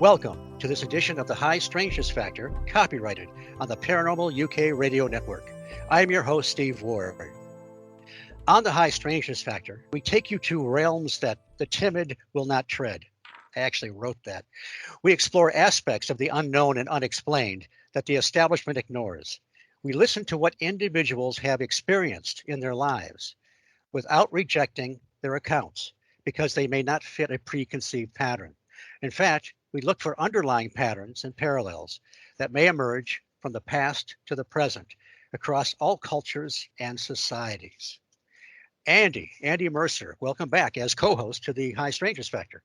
Welcome to this edition of the High Strangeness Factor, copyrighted on the Paranormal UK Radio Network. I am your host, Steve Ward. On the High Strangeness Factor, we take you to realms that the timid will not tread. I actually wrote that. We explore aspects of the unknown and unexplained that the establishment ignores. We listen to what individuals have experienced in their lives without rejecting their accounts because they may not fit a preconceived pattern. In fact, we look for underlying patterns and parallels that may emerge from the past to the present across all cultures and societies. Andy Mercer, welcome back as co-host to the High Strangeness Factor.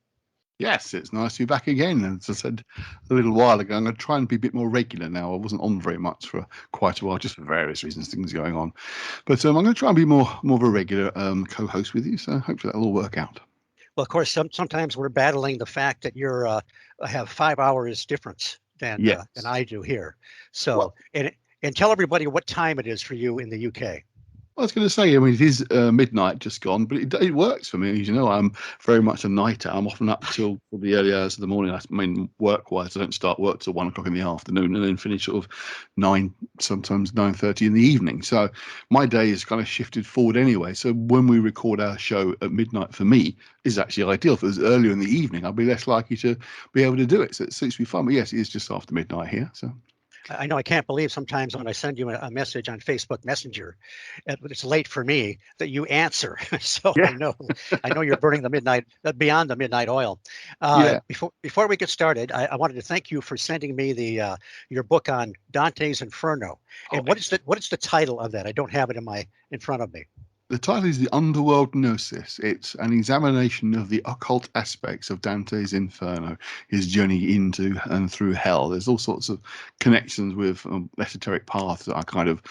Yes, it's nice to be back again. As I said a little while ago, I'm going to try and be a bit more regular now. I wasn't on very much for quite a while, just for various reasons, things going on. But I'm going to try and be more of a regular co-host with you, so hopefully that'll all work out. Well, of course, sometimes we're battling the fact that you're have 5 hours difference than I do here. So, well, and tell everybody what time it is for you in the UK. I was going to say, I mean, it is midnight just gone, but it works for me. As you know, I'm very much a night owl. I'm often up till the early hours of the morning. I mean, work-wise, I don't start work till 1 o'clock in the afternoon and then finish sort of 9, sometimes 9:30 in the evening. So my day is kind of shifted forward anyway. So when we record our show at midnight, for me, is actually ideal. If it was earlier in the evening, I'd be less likely to be able to do it. So it suits me fine. But yes, it is just after midnight here. So. I know I can't believe sometimes when I send you a message on Facebook Messenger, it's late for me that you answer. So yeah. I know you're burning the midnight, beyond the midnight oil. Before we get started, I wanted to thank you for sending me your book on Dante's Inferno. And what is the title of that? I don't have it in front of me. The title is The Underworld Gnosis. It's an examination of the occult aspects of Dante's Inferno, his journey into and through hell. There's all sorts of connections with esoteric paths that I kind of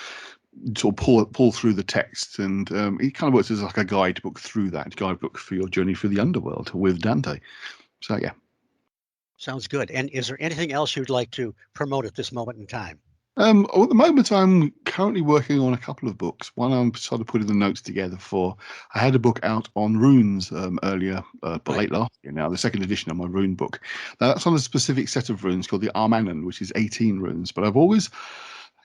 sort of pull through the text, and it kind of works as like a guidebook through that, guidebook for your journey through the underworld with Dante. So, yeah. Sounds good. And is there anything else you'd like to promote at this moment in time? At the moment, I'm currently working on a couple of books. One, I'm sort of putting the notes together for. I had a book out on runes earlier, but late last year now, the second edition of my rune book. Now, that's on a specific set of runes called the Armanen, which is 18 runes. But I've always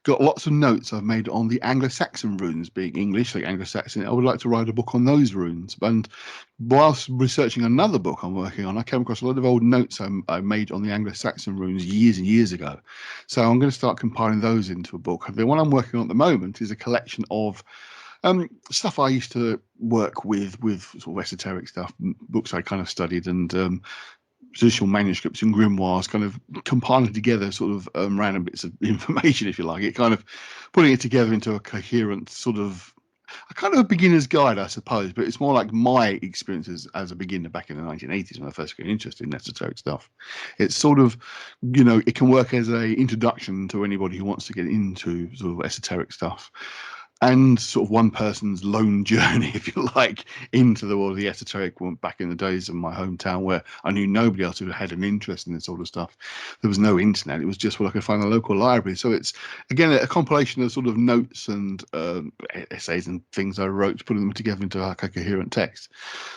got lots of notes I've made on the Anglo-Saxon runes, being English, like Anglo-Saxon. I would like to write a book on those runes. And whilst researching another book I'm working on, I came across a lot of old notes I made on the Anglo-Saxon runes years and years ago. So I'm going to start compiling those into a book. The one I'm working on at the moment is a collection of stuff I used to work with sort of esoteric stuff, books I kind of studied, and traditional manuscripts and grimoires, kind of compiling together sort of random bits of information, if you like, it kind of putting it together into a coherent sort of a kind of a beginner's guide, I suppose, but it's more like my experiences as a beginner back in the 1980s when I first got interested in esoteric stuff. It's sort of, it can work as a introduction to anybody who wants to get into sort of esoteric stuff. And sort of one person's lone journey, if you like, into the world of the esoteric back in the days of my hometown where I knew nobody else who had an interest in this sort of stuff. There was no internet. It was just what I could find in the local library. So it's, again, a compilation of sort of notes and essays and things I wrote, putting them together into like a coherent text.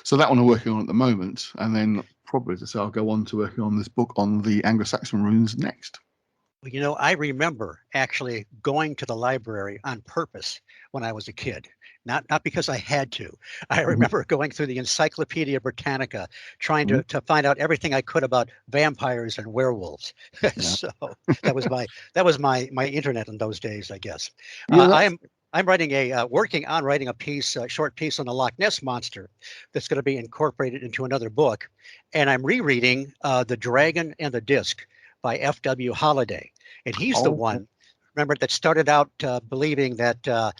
So that one I'm working on at the moment. And then probably, as I say, I'll go on to working on this book on the Anglo-Saxon runes next. I remember actually going to the library on purpose when I was a kid, not because I had to. I remember going through the Encyclopedia Britannica, trying to find out everything I could about vampires and werewolves. Yeah. So that was my internet in those days, I guess. Yeah, I'm working on writing a short piece on the Loch Ness Monster that's going to be incorporated into another book, and I'm rereading The Dragon and the Disc by F.W. Holliday. And he's the one, remember, that started out believing that the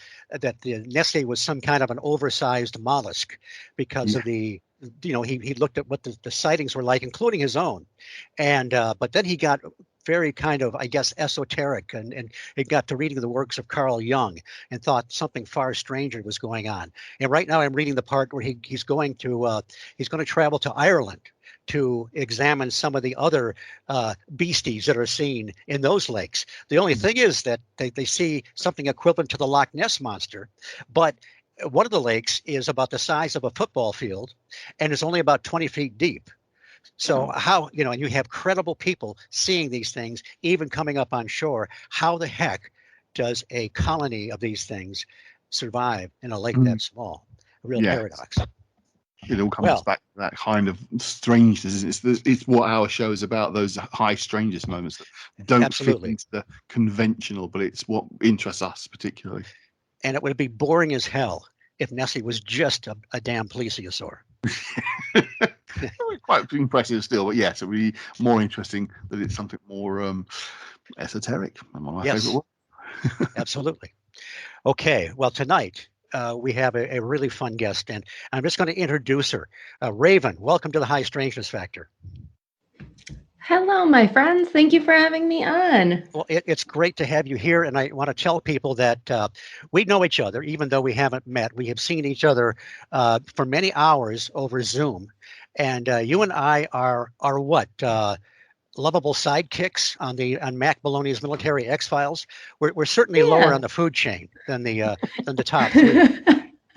Nestle was some kind of an oversized mollusk because of the, he looked at what the sightings were like, including his own. And but then he got very kind of, I guess, esoteric and it got to reading the works of Carl Jung and thought something far stranger was going on. And right now I'm reading the part where he's going to travel to Ireland to examine some of the other beasties that are seen in those lakes. The only thing is that they see something equivalent to the Loch Ness Monster, but one of the lakes is about the size of a football field and is only about 20 feet deep. So how, and you have credible people seeing these things, even coming up on shore. How the heck does a colony of these things survive in a lake that small? A real Yeah. paradox. It all comes Well, back to that kind of strangeness. It's what our show is about, those high strangest moments that don't fit absolutely. into the conventional, but it's what interests us particularly. And it would be boring as hell if Nessie was just a damn plesiosaur. Quite impressive still, but yes, it would be more interesting that it's something more esoteric. And one of my favorite Yes, absolutely. Okay, well, tonight we have a really fun guest, and I'm just going to introduce her. Raven, welcome to the High Strangeness Factor. Hello, my friends. Thank you for having me on. Well, it's great to have you here, and I want to tell people that we know each other, even though we haven't met. We have seen each other for many hours over Zoom, and you and I are what? Lovable sidekicks on Mack Maloney's Military X-Files. We're certainly lower on the food chain than the top three.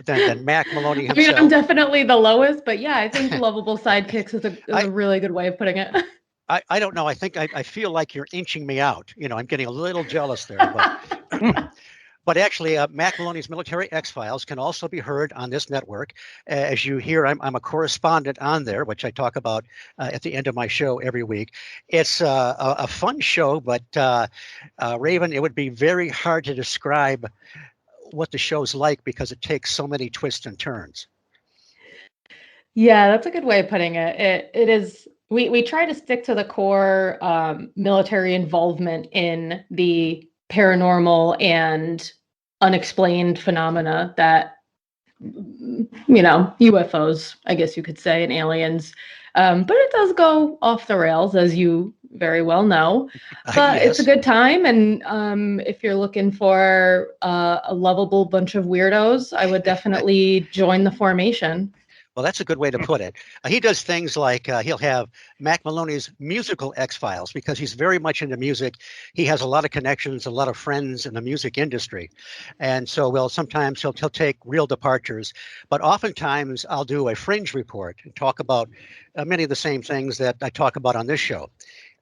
than Mack Maloney himself. I mean, I'm definitely the lowest, but yeah, I think lovable sidekicks is a really good way of putting it. I don't know. I think I feel like you're inching me out. I'm getting a little jealous there, but but actually, Mack Maloney's Military X-Files can also be heard on this network. As you hear, I'm a correspondent on there, which I talk about at the end of my show every week. It's a fun show, but Raven, it would be very hard to describe what the show's like because it takes so many twists and turns. Yeah, that's a good way of putting it. It is. We try to stick to the core military involvement in the paranormal and unexplained phenomena that, UFOs, I guess you could say, and aliens. But it does go off the rails, as you very well know. But Yes. It's a good time, and if you're looking for a lovable bunch of weirdos, I would definitely join the formation. Well, that's a good way to put it. He does things like he'll have Mack Maloney's musical X-Files because he's very much into music. He has a lot of connections, a lot of friends in the music industry. And so, well, sometimes he'll take real departures, but oftentimes I'll do a fringe report and talk about many of the same things that I talk about on this show.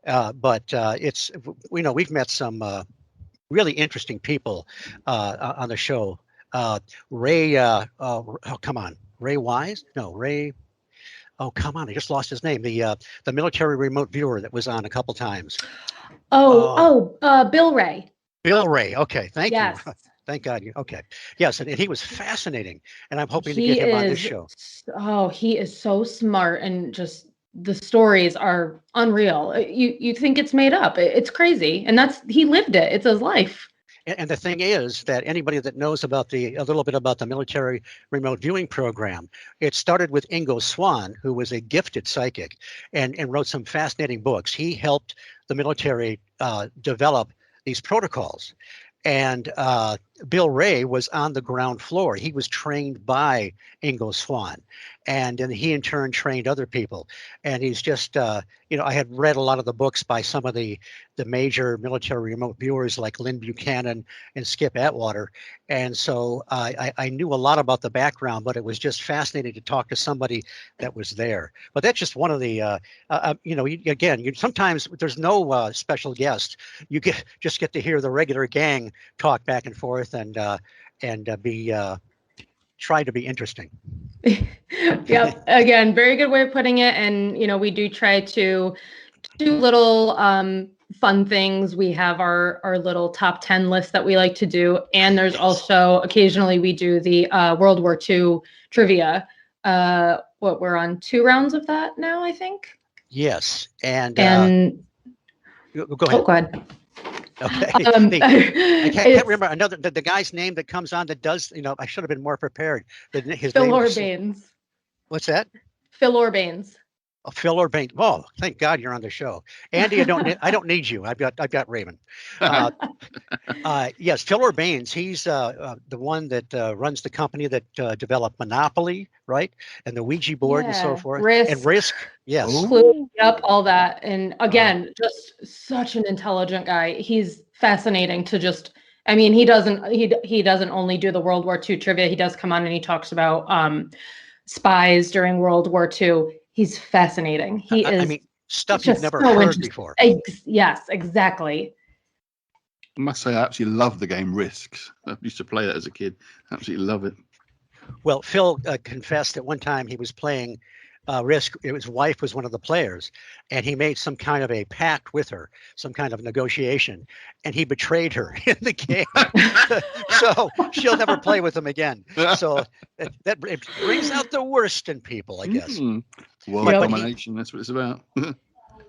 But it's, we've met some really interesting people on the show. Ray, oh, come on. Ray Wise? No, Ray. Oh, come on! I just lost his name. The military remote viewer that was on a couple times. Bill Ray. Bill Ray. Okay, thank you. Yes. Thank God you. Okay, yes, and he was fascinating, and I'm hoping to get him on this show. Oh, he is so smart, and just the stories are unreal. You think it's made up? It's crazy, and he lived it. It's his life. And the thing is that anybody that knows about a little bit about the military remote viewing program, it started with Ingo Swann, who was a gifted psychic and wrote some fascinating books. He helped the military develop these protocols. And Bill Ray was on the ground floor. He was trained by Ingo Swann. And then he in turn trained other people. And he's just, I had read a lot of the books by some of the major military remote viewers like Lynn Buchanan and Skip Atwater. And so I knew a lot about the background, but it was just fascinating to talk to somebody that was there. But that's just one of the, sometimes there's no special guest. You just get to hear the regular gang talk back and forth and try to be interesting. Yep. Again, very good way of putting it. And, we do try to do little fun things. We have our little top 10 list that we like to do. And there's also occasionally we do the World War II trivia. We're on 2 rounds of that now, I think. Yes. And go ahead. Oh, go ahead. Okay. I can't remember the guy's name that comes on that does, I should have been more prepared. His Phil name Orbanes. What's that? Phil Orbanes. Oh, Phil Orbanes. Oh, thank God you're on the show. Andy, I don't need you. I've got Raven. Yes, Phil Orbanes. He's the one that runs the company that developed Monopoly, right? And the Ouija board and so forth. Risk. Yes. Yep, all that. And again, just such an intelligent guy. He's fascinating to just, he doesn't only do the World War II trivia. He does come on and he talks about spies during World War II. He's fascinating. He I is mean, stuff you've just never so heard interesting. before. Yes, exactly. I must say, I absolutely love the game Risks. I used to play that as a kid. Absolutely love it. Well, Phil confessed at one time he was playing Risk. His wife was one of the players, and he made some kind of a pact with her, some kind of negotiation, and he betrayed her in the game. So she'll never play with him again. So that it brings out the worst in people, I guess. World domination, that's what it's about.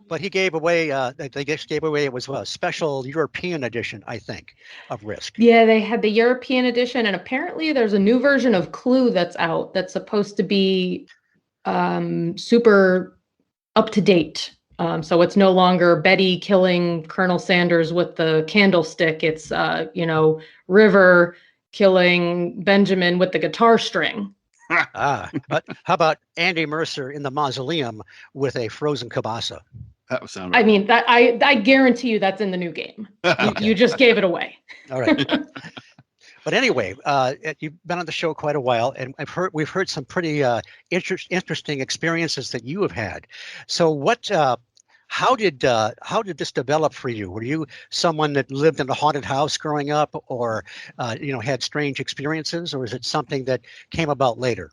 But he gave away, they just gave away, it was a special European edition, I think, of Risk. Yeah, they had the European edition, and apparently there's a new version of Clue that's out that's supposed to be super up to date. So it's no longer Betty killing Colonel Sanders with the candlestick. It's, River killing Benjamin with the guitar string. But how about Andy Mercer in the mausoleum with a frozen kielbasa? That would sound right. I mean, that I guarantee you that's in the new game. You just gave it away. All right. But anyway, you've been on the show quite a while, and we've heard some pretty interesting experiences that you have had. So how did this develop for you? Were you someone that lived in a haunted house growing up, or had strange experiences, or is it something that came about later?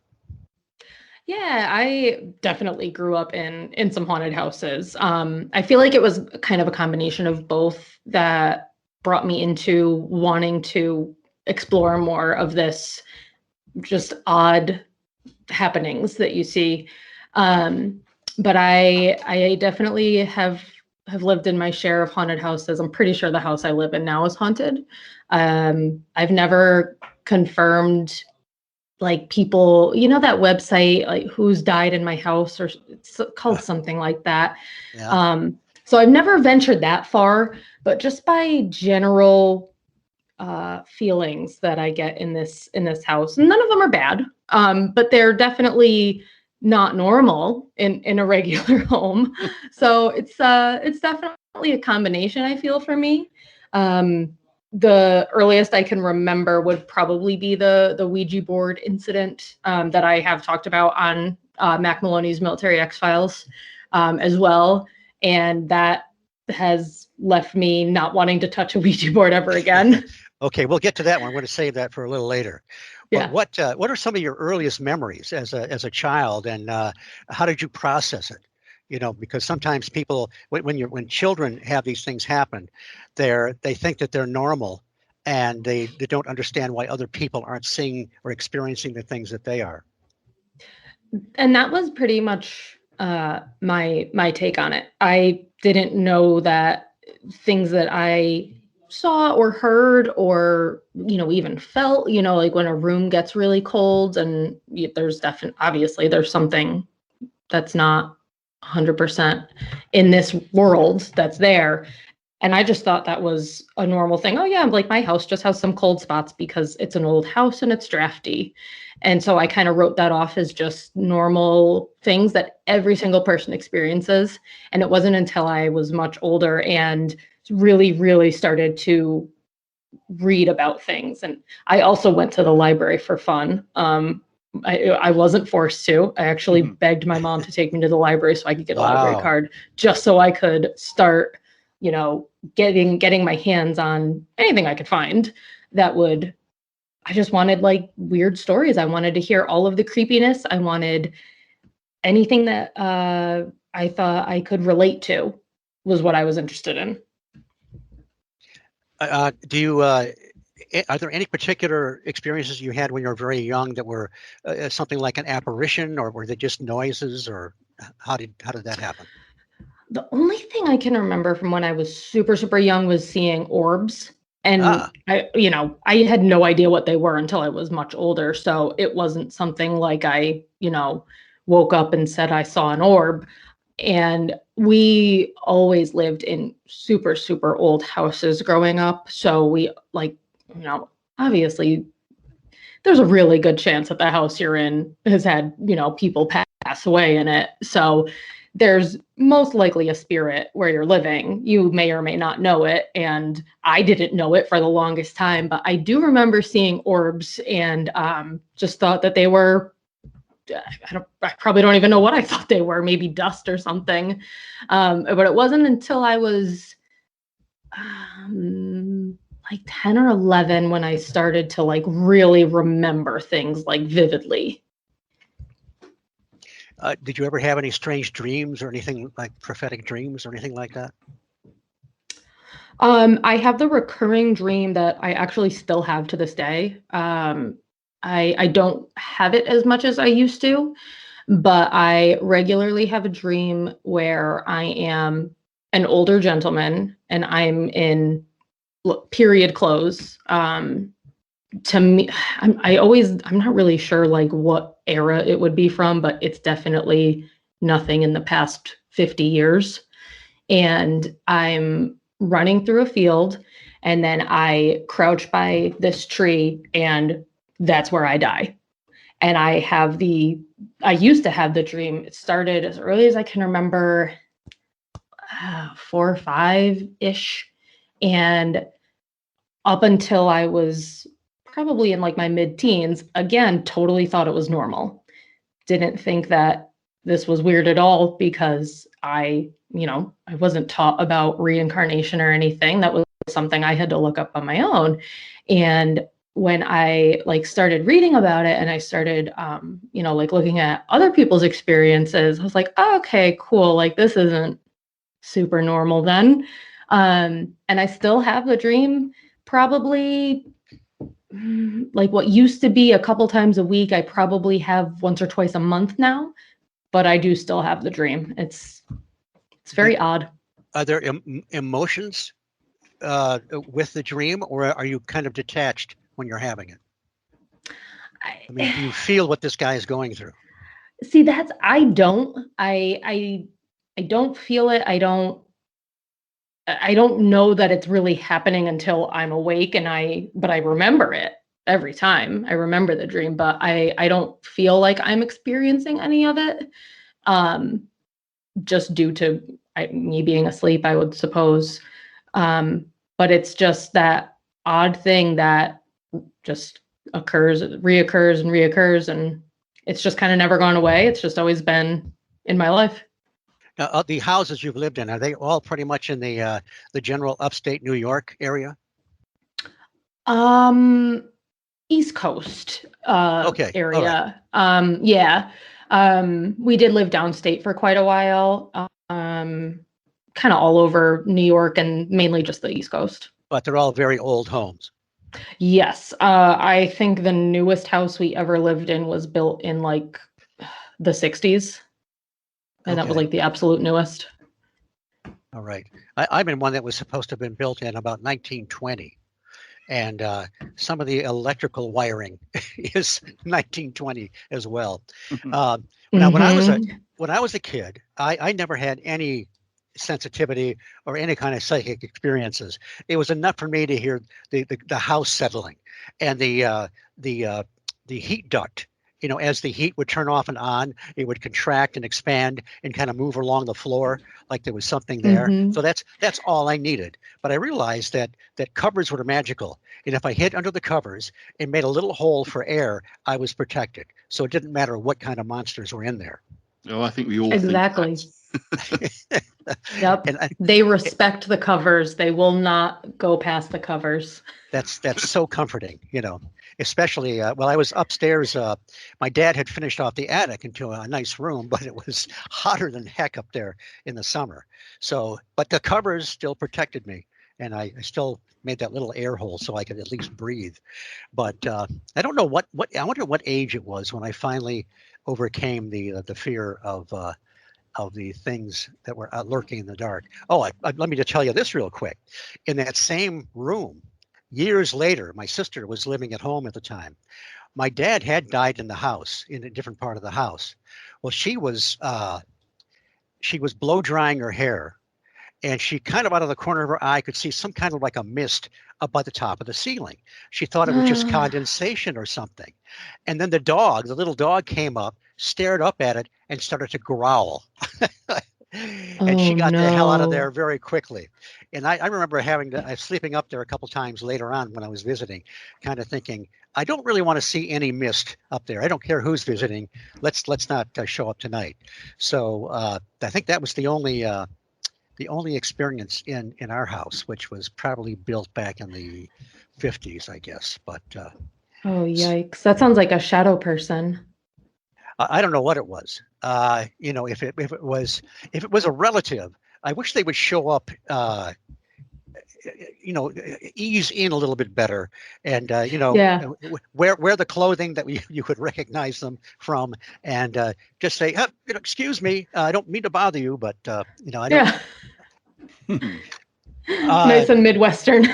Yeah, I definitely grew up in some haunted houses. I feel like it was kind of a combination of both that brought me into wanting to explore more of this just odd happenings that you see. But I definitely have lived in my share of haunted houses. I'm pretty sure the house I live in now is haunted. I've never confirmed like people, that website, like Who's Died in My House, or it's called something like that. Yeah. So I've never ventured that far, but just by general feelings that I get in this house, none of them are bad, but they're definitely not normal in a regular home. So it's definitely a combination, I feel, for me. The earliest I can remember would probably be the Ouija board incident that I have talked about on Mack Maloney's Military X-Files as well. And that has left me not wanting to touch a Ouija board ever again. Okay, we'll get to that one. We're going to save that for a little later. Yeah. But what are some of your earliest memories as a child, and how did you process it? Because sometimes people, when children have these things happen, they think that they're normal, and they don't understand why other people aren't seeing or experiencing the things that they are. And that was pretty much my take on it. I didn't know that things that I saw or heard or even felt, like when a room gets really cold and there's obviously there's something that's not 100% in this world that's there. And I just thought that was a normal thing. Oh yeah, like my house just has some cold spots because it's an old house and it's drafty. And so I kind of wrote that off as just normal things that every single person experiences. And it wasn't until I was much older and really, really started to read about things. And I also went to the library for fun. I wasn't forced to. I actually begged my mom to take me to the library so I could get a library card, just so I could start, getting my hands on anything I could find I just wanted like weird stories. I wanted to hear all of the creepiness. I wanted anything that I thought I could relate to was what I was interested in. Are there any particular experiences you had when you were very young that were something like an apparition, or were they just noises, or how did that happen? The only thing I can remember from when I was super, super young was seeing orbs. And I had no idea what they were until I was much older. So it wasn't something like I, woke up and said I saw an orb. And we always lived in super, super old houses growing up. So we obviously there's a really good chance that the house you're in has had, people pass away in it. So there's most likely a spirit where you're living. You may or may not know it. And I didn't know it for the longest time, but I do remember seeing orbs and just thought that they were I probably don't even know what I thought they were, maybe dust or something. But it wasn't until I was like 10 or 11 when I started to like really remember things like vividly. Did you ever have any strange dreams or anything like prophetic dreams or anything like that? I have the recurring dream that I actually still have to this day. I don't have it as much as I used to, but I regularly have a dream where I am an older gentleman and I'm in period clothes. To me, I'm not really sure like what era it would be from, but it's definitely nothing in the past 50 years. And I'm running through a field, and then I crouch by this tree, and that's where I die. And I used to have the dream. It started as early as I can remember, 4 or 5-ish. And up until I was probably in like my mid-teens, again, totally thought it was normal. Didn't think that this was weird at all because I wasn't taught about reincarnation or anything. That was something I had to look up on my own. And when I like started reading about it and I started, like looking at other people's experiences, I was like, oh, okay, cool. Like this isn't super normal then. And I still have the dream probably like what used to be a couple times a week. I probably have once or twice a month now, but I do still have the dream. It's very odd. Are there emotions with the dream, or are you kind of detached when you're having it? I mean, do you feel what this guy is going through? See, I don't feel it. I don't know that it's really happening until I'm awake, but I remember it every time. I remember the dream, but I don't feel like I'm experiencing any of it. Just due to me being asleep, I would suppose. But it's just that odd thing that just reoccurs, and it's just kind of never gone away. It's just always been in my life. Now, the houses you've lived in, are they all pretty much in the general upstate New York area? East Coast Okay. area. Right. Yeah. We did live downstate for quite a while. Kind of all over New York and mainly just the East Coast. But they're all very old homes. Yes. I think the newest house we ever lived in was built in like the 60s. And that was like the absolute newest. All right. I'm in one that was supposed to have been built in about 1920. And some of the electrical wiring is 1920 as well. Now, when I was a kid, I never had any sensitivity or any kind of psychic experiences. It was enough for me to hear the house settling and the heat duct. As the heat would turn off and on, it would contract and expand and kind of move along the floor like there was something there. So that's all I needed. But I realized that covers were magical. And if I hid under the covers and made a little hole for air, I was protected. So it didn't matter what kind of monsters were in there. Oh, I think we all exactly. Yep. They respect the covers. They will not go past the covers. That's so comforting, especially while I was upstairs. My dad had finished off the attic into a nice room, but it was hotter than heck up there in the summer. So, but the covers still protected me, and I still made that little air hole so I could at least breathe. But I don't know I wonder what age it was when I finally overcame the fear of the things that were lurking in the dark. Oh, let me just tell you this real quick. In that same room, years later, my sister was living at home at the time. My dad had died in the house, in a different part of the house. Well, she was blow drying her hair, and she kind of out of the corner of her eye could see some kind of like a mist up by the top of the ceiling. She thought it was just condensation or something. And then the little dog came up, stared up at it, and started to growl. and she Oh got the hell out of there no. very quickly. And I remember having to, sleeping up there a couple times later on when I was visiting, kind of thinking, I don't really want to see any mist up there. I don't care who's visiting. Let's not show up tonight. So I think that was the only experience in our house, which was probably built back in the 50s, I guess. But Oh yikes. That sounds like a shadow person. I don't know what it was. If it was a relative, I wish they would show up. Ease in a little bit better, and Yeah. wear the clothing that you could recognize them from, and just say, "Excuse me, I don't mean to bother you, but I don't." Yeah. Uh, Nice and Midwestern.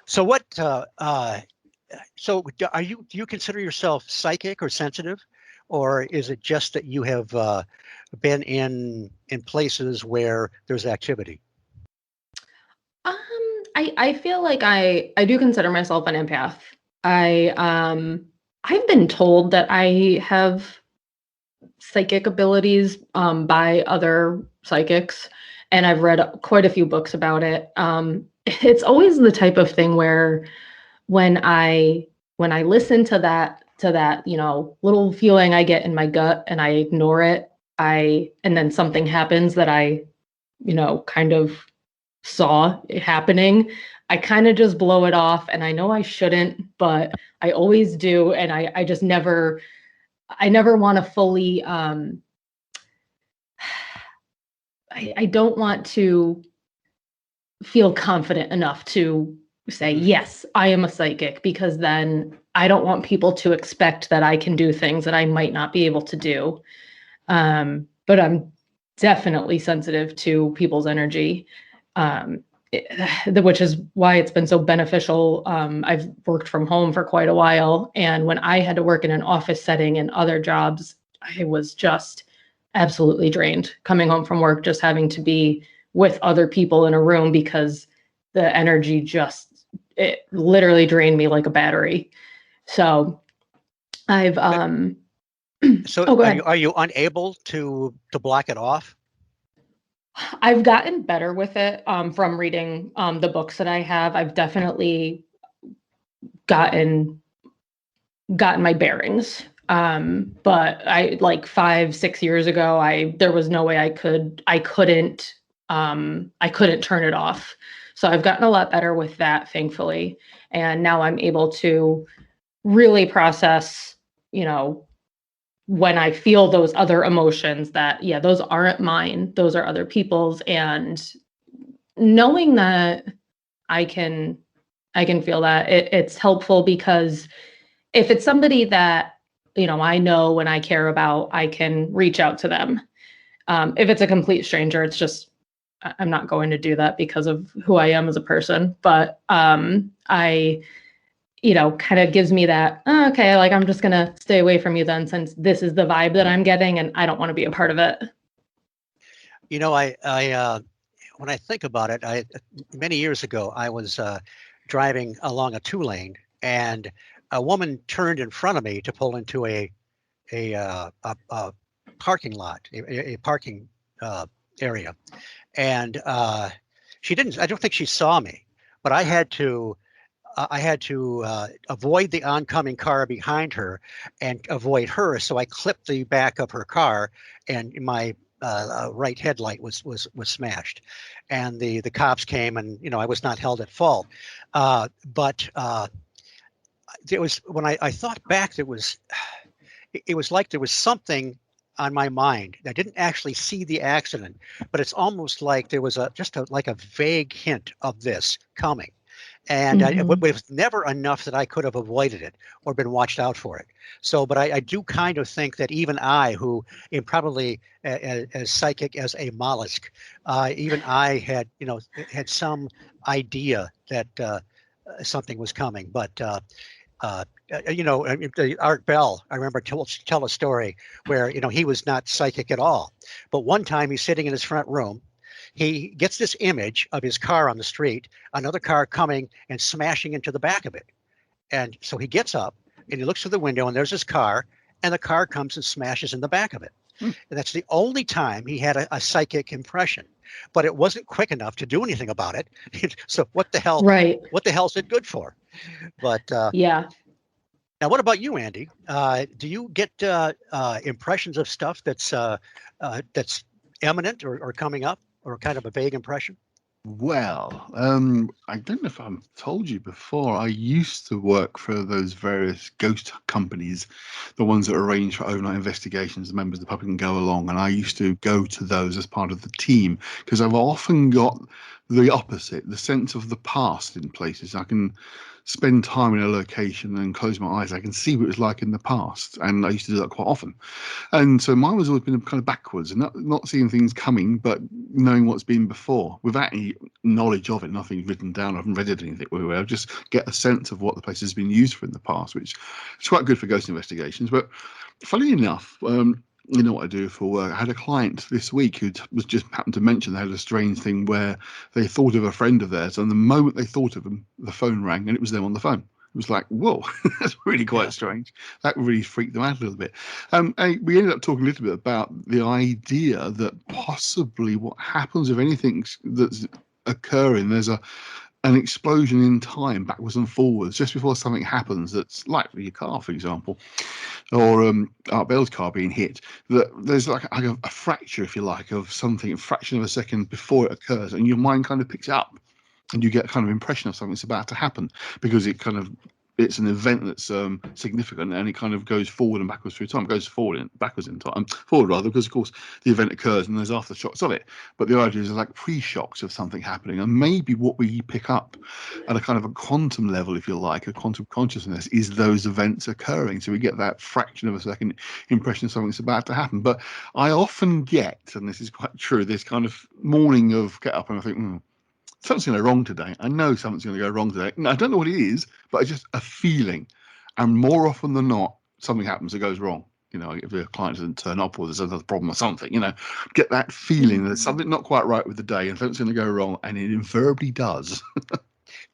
so what? Do you consider yourself psychic or sensitive, or is it just that you have been in places where there's activity? Um, I feel like I do consider myself an empath. I I've been told that I have psychic abilities by other psychics, and I've read quite a few books about it. It's always the type of thing where when I when I listen to that, little feeling I get in my gut and I ignore it, I and then something happens that I, kind of saw it happening, I kind of just blow it off and I know I shouldn't, but I always do and I just never want to fully I don't want to feel confident enough to say, Mhm. yes, I am a psychic, because then I don't want people to expect that I can do things that I might not be able to do. But I'm definitely sensitive to people's energy, um, which is why it's been so beneficial. I've worked from home for quite a while. And when I had to work in an office setting and other jobs, I was just absolutely drained coming home from work, just having to be with other people in a room because the energy just, it literally drained me like a battery. So I've, Uh, So oh, go are ahead. you unable to block it off? I've gotten better with it from reading the books that I have. I've definitely gotten gotten my bearings. But I like 5, 6 years ago, there was no way I couldn't turn it off. So I've gotten a lot better with that, thankfully. And now I'm able to really process, you know, when I feel those other emotions that, yeah, those aren't mine, those are other people's. And knowing that I can I can feel that it's helpful, because if it's somebody that, I know and I care about, I can reach out to them. If it's a complete stranger, it's just I'm not going to do that because of who I am as a person. But I, kind of gives me that, "Oh, okay, like I'm just gonna stay away from you then, since this is the vibe that I'm getting and I don't want to be a part of it." I when I think about it, I many years ago I was driving along a two lane, and a woman turned in front of me to pull into a parking lot, a parking uh, area, and she didn't. I don't think she saw me, but I had to avoid the oncoming car behind her and avoid her. So I clipped the back of her car, and my right headlight was smashed. And the cops came, and I was not held at fault. But it was when I thought back, it was like there was something on my mind. I didn't actually see the accident, but it's almost like there was like a vague hint of this coming, and it Hmm. was never enough that I could have avoided it or been watched out for it. So, but I do kind of think that even I, who am probably as psychic as a mollusk, even I had some idea that something was coming. But uh, Art Bell, I remember tell a story where he was not psychic at all, but one time he's sitting in his front room, he gets this image of his car on the street, another car coming and smashing into the back of it, and so he gets up and he looks through the window and there's his car, and the car comes and smashes in the back of it. Hmm. And that's the only time he had a psychic impression, but it wasn't quick enough to do anything about it. So what the hell? Right. What the hell's it good for? But Yeah. now, what about you, Andy? Do you get impressions of stuff that's imminent or coming up, or kind of a vague impression? Well, I don't know if I've told you before. I used to work for those various ghost companies, the ones that arrange for overnight investigations. The members of the public can go along, and I used to go to those as part of the team because I've often got the opposite, the sense of the past in places. I can spend time in a location and close my eyes. I can see what it was like in the past, and I used to do that quite often. And so mine was always been kind of backwards and not seeing things coming, but knowing what's been before without any knowledge of it, nothing written down. I haven't read it anything where I just get a sense of what the place has been used for in the past, which is quite good for ghost investigations. But funny enough, you know what I do for work. I had a client this week who was just happened to mention they had a strange thing where they thought of a friend of theirs, and the moment they thought of them, the phone rang, and it was them on the phone. It was like, whoa, that's really quite strange. That really freaked them out a little bit. We ended up talking a little bit about the idea that possibly what happens if anything that's occurring, there's an explosion in time backwards and forwards just before something happens that's like your car, for example, or Art Bell's car being hit, that there's like a fracture, if you like, of something, a fraction of a second before it occurs, and your mind kind of picks it up and you get a kind of impression of something's about to happen because it's an event that's significant, and it kind of goes forward and backwards through time. It goes forward and backwards in time, forward rather, because of course the event occurs and there's aftershocks of it. But the idea is like pre-shocks of something happening, and maybe what we pick up at a kind of a quantum level, if you like, a quantum consciousness, is those events occurring. So we get that fraction of a second impression something's about to happen. But I often get, and this is quite true, this kind of morning of get up and I think, something's going to go wrong today. I know something's going to go wrong today. I don't know what it is, but it's just a feeling. And more often than not, something happens that goes wrong. You know, if the client doesn't turn up or there's another problem or something, you know, get that feeling that there's something not quite right with the day and something's going to go wrong. And it invariably does.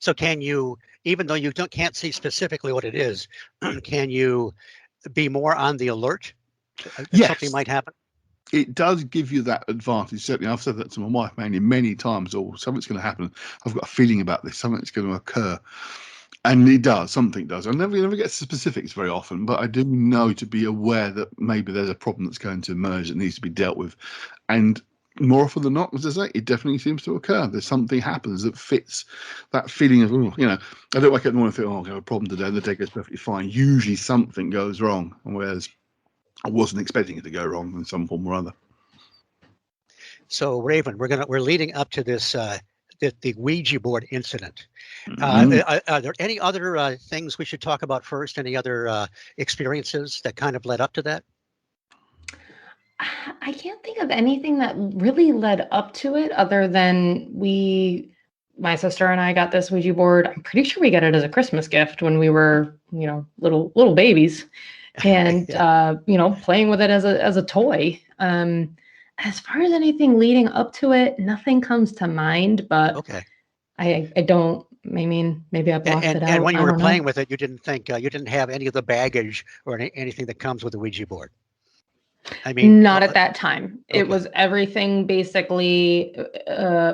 So can you, even though you can't see specifically what it is, can you be more on the alert that Yes. something might happen? It does give you that advantage. Certainly, I've said that to my wife many times. Oh, something's going to happen. I've got a feeling about this. Something's going to occur, and it does. Something does. I never get specifics very often, but I do know to be aware that maybe there's a problem that's going to emerge that needs to be dealt with, and more often than not, as I say, it definitely seems to occur. There's something happens that fits that feeling of, oh, you know, I don't wake up in the morning and think, oh, I've got a problem today, and the day goes perfectly fine. Usually something goes wrong, whereas I wasn't expecting it to go wrong in some form or other. So Raven, we're leading up to this the Ouija board incident. Are there any other things we should talk about first? Any other experiences that kind of led up to that? I can't think of anything that really led up to it other than my sister and I got this Ouija board. I'm pretty sure we got it as a Christmas gift when we were, you know, little babies, and Yeah. you know, playing with it as a toy. As far as anything leading up to it, nothing comes to mind, but Okay. I don't. I mean, maybe I blocked it out. And when you I were don't playing know. with it, you didn't think you didn't have any of the baggage or anything that comes with a Ouija board. I mean, Not at that time. It okay. was everything basically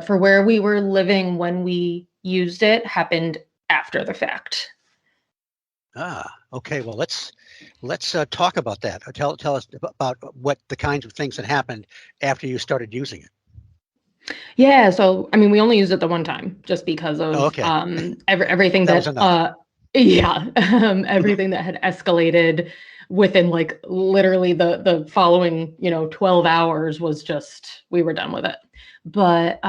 for where we were living when we used it happened after the fact. Okay. Well, let's talk about that. Tell us about what the kinds of things that happened after you started using it. Yeah, so I mean, we only used it the one time just because of Okay. everything That was that enough. yeah, everything that had escalated within like literally the following, you know, 12 hours was just we were done with it. But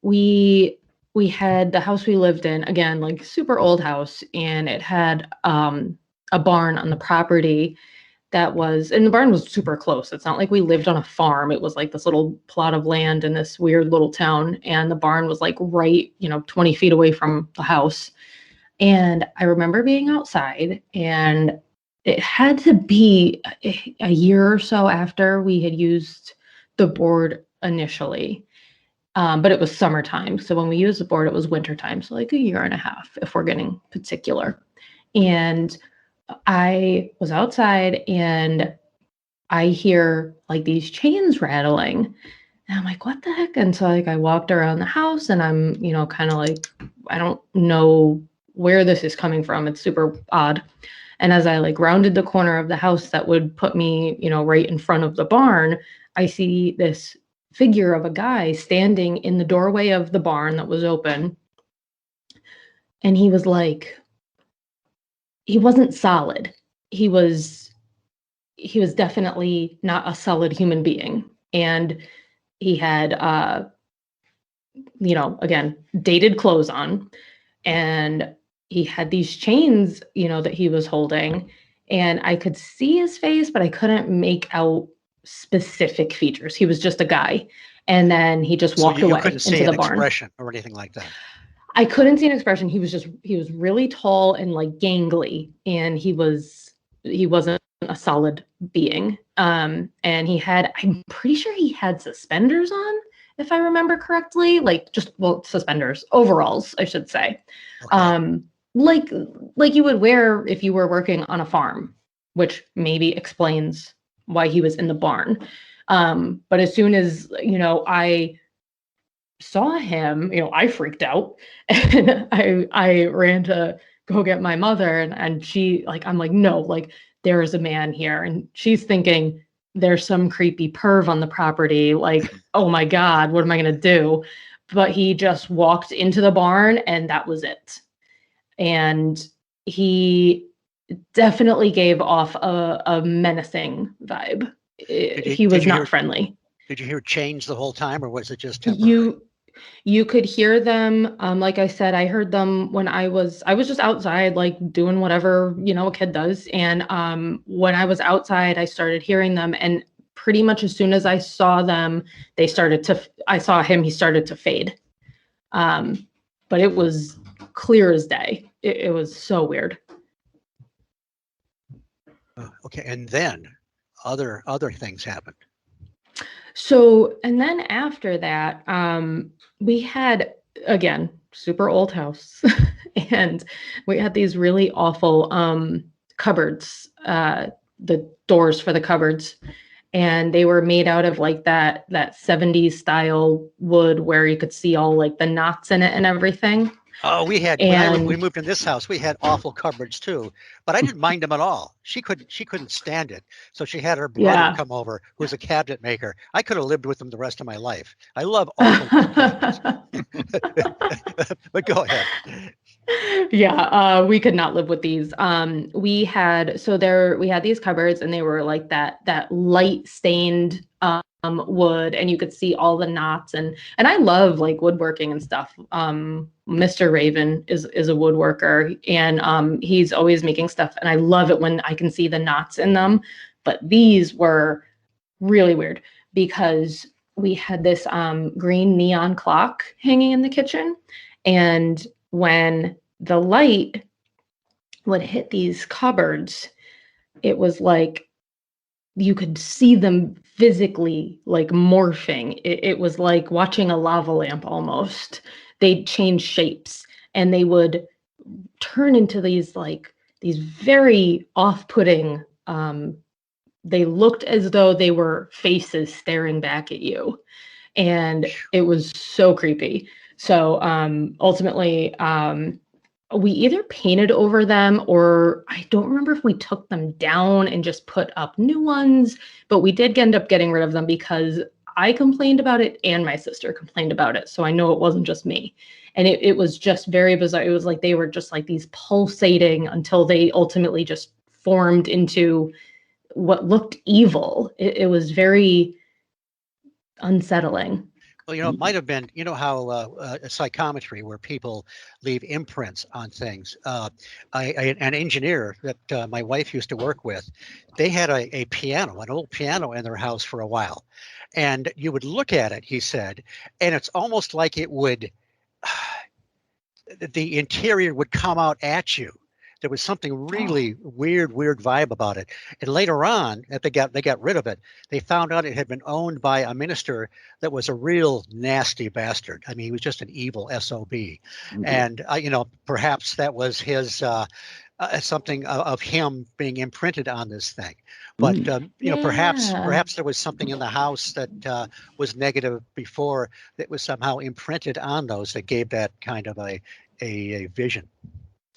we we had the house we lived in, again, like super old house, and it had a barn on the property and the barn was super close. It's not like we lived on a farm. It was like this little plot of land in this weird little town. And the barn was like right, you know, 20 feet away from the house. And I remember being outside, and it had to be a year or so after we had used the board initially. But it was summertime. So when we used the board, it was wintertime. So like a year and a half, if we're getting particular. And I was outside, and I hear like these chains rattling. And I'm like, what the heck? And so like I walked around the house and I'm, kind of like, I don't know where this is coming from. It's super odd. And as I like rounded the corner of the house that would put me, right in front of the barn, I see this figure of a guy standing in the doorway of the barn that was open. And he was like, he wasn't solid. He was definitely not a solid human being. And he had, again, dated clothes on, and he had these chains, that he was holding, and I could see his face, but I couldn't make out specific features. He was just a guy. And then he just walked you away couldn't see into an the barn. expression or anything like that. I couldn't see an expression. He was really tall and like gangly, and he wasn't a solid being. And I'm pretty sure he had suspenders on, if I remember correctly, like suspenders, overalls, I should say. Okay. Like you would wear if you were working on a farm, which maybe explains why he was in the barn. But as soon as, I saw him, I freaked out, and I ran to go get my mother, and she, like, I'm like, no, like, there is a man here, and she's thinking there's some creepy perv on the property, like, oh my God, what am I gonna do? But he just walked into the barn, and that was it. And he definitely gave off a menacing vibe. He was not friendly. Did you hear chains the whole time, or was it just temporary? You could hear them. Like I said, I heard them when I was just outside, like doing whatever, a kid does. And when I was outside, I started hearing them. And pretty much as soon as I saw them, I saw him, he started to fade. But it was clear as day. It was so weird. Okay. And then other things happened. So, and then after that, we had, again, super old house, and we had these really awful cupboards, the doors for the cupboards, and they were made out of like that 70s style wood where you could see all like the knots in it and everything. Oh, we moved in this house, we had awful cupboards too, but I didn't mind them at all. She couldn't stand it. So she had her brother come over, who was a cabinet maker. I could have lived with them the rest of my life. I love awful cabinets. But go ahead. Yeah, we could not live with these. We had these cupboards, and they were like that light stained wood, and you could see all the knots, and I love like woodworking and stuff. Mr. Raven is a woodworker, and he's always making stuff, and I love it when I can see the knots in them. But these were really weird because we had this green neon clock hanging in the kitchen, and when the light would hit these cupboards, it was like you could see them physically like morphing. It was like watching a lava lamp almost. They'd change shapes, and they would turn into these very off-putting, they looked as though they were faces staring back at you. And it was so creepy. So ultimately, we either painted over them, or I don't remember if we took them down and just put up new ones, but we did end up getting rid of them because I complained about it and my sister complained about it. So I know it wasn't just me. And it was just very bizarre. It was like they were just like these pulsating until they ultimately just formed into what looked evil. It was very unsettling. Well, it might have been, how psychometry, where people leave imprints on things. An engineer that my wife used to work with, they had an old piano in their house for a while. And you would look at it, he said, and it's almost like it would, the interior would come out at you. There was something really weird vibe about it. And later on, after they got rid of it, they found out it had been owned by a minister that was a real nasty bastard. I mean, he was just an evil SOB. Mm-hmm. And perhaps that was his something of him being imprinted on this thing. But Mm. perhaps there was something in the house that was negative before that was somehow imprinted on those that gave that kind of a vision.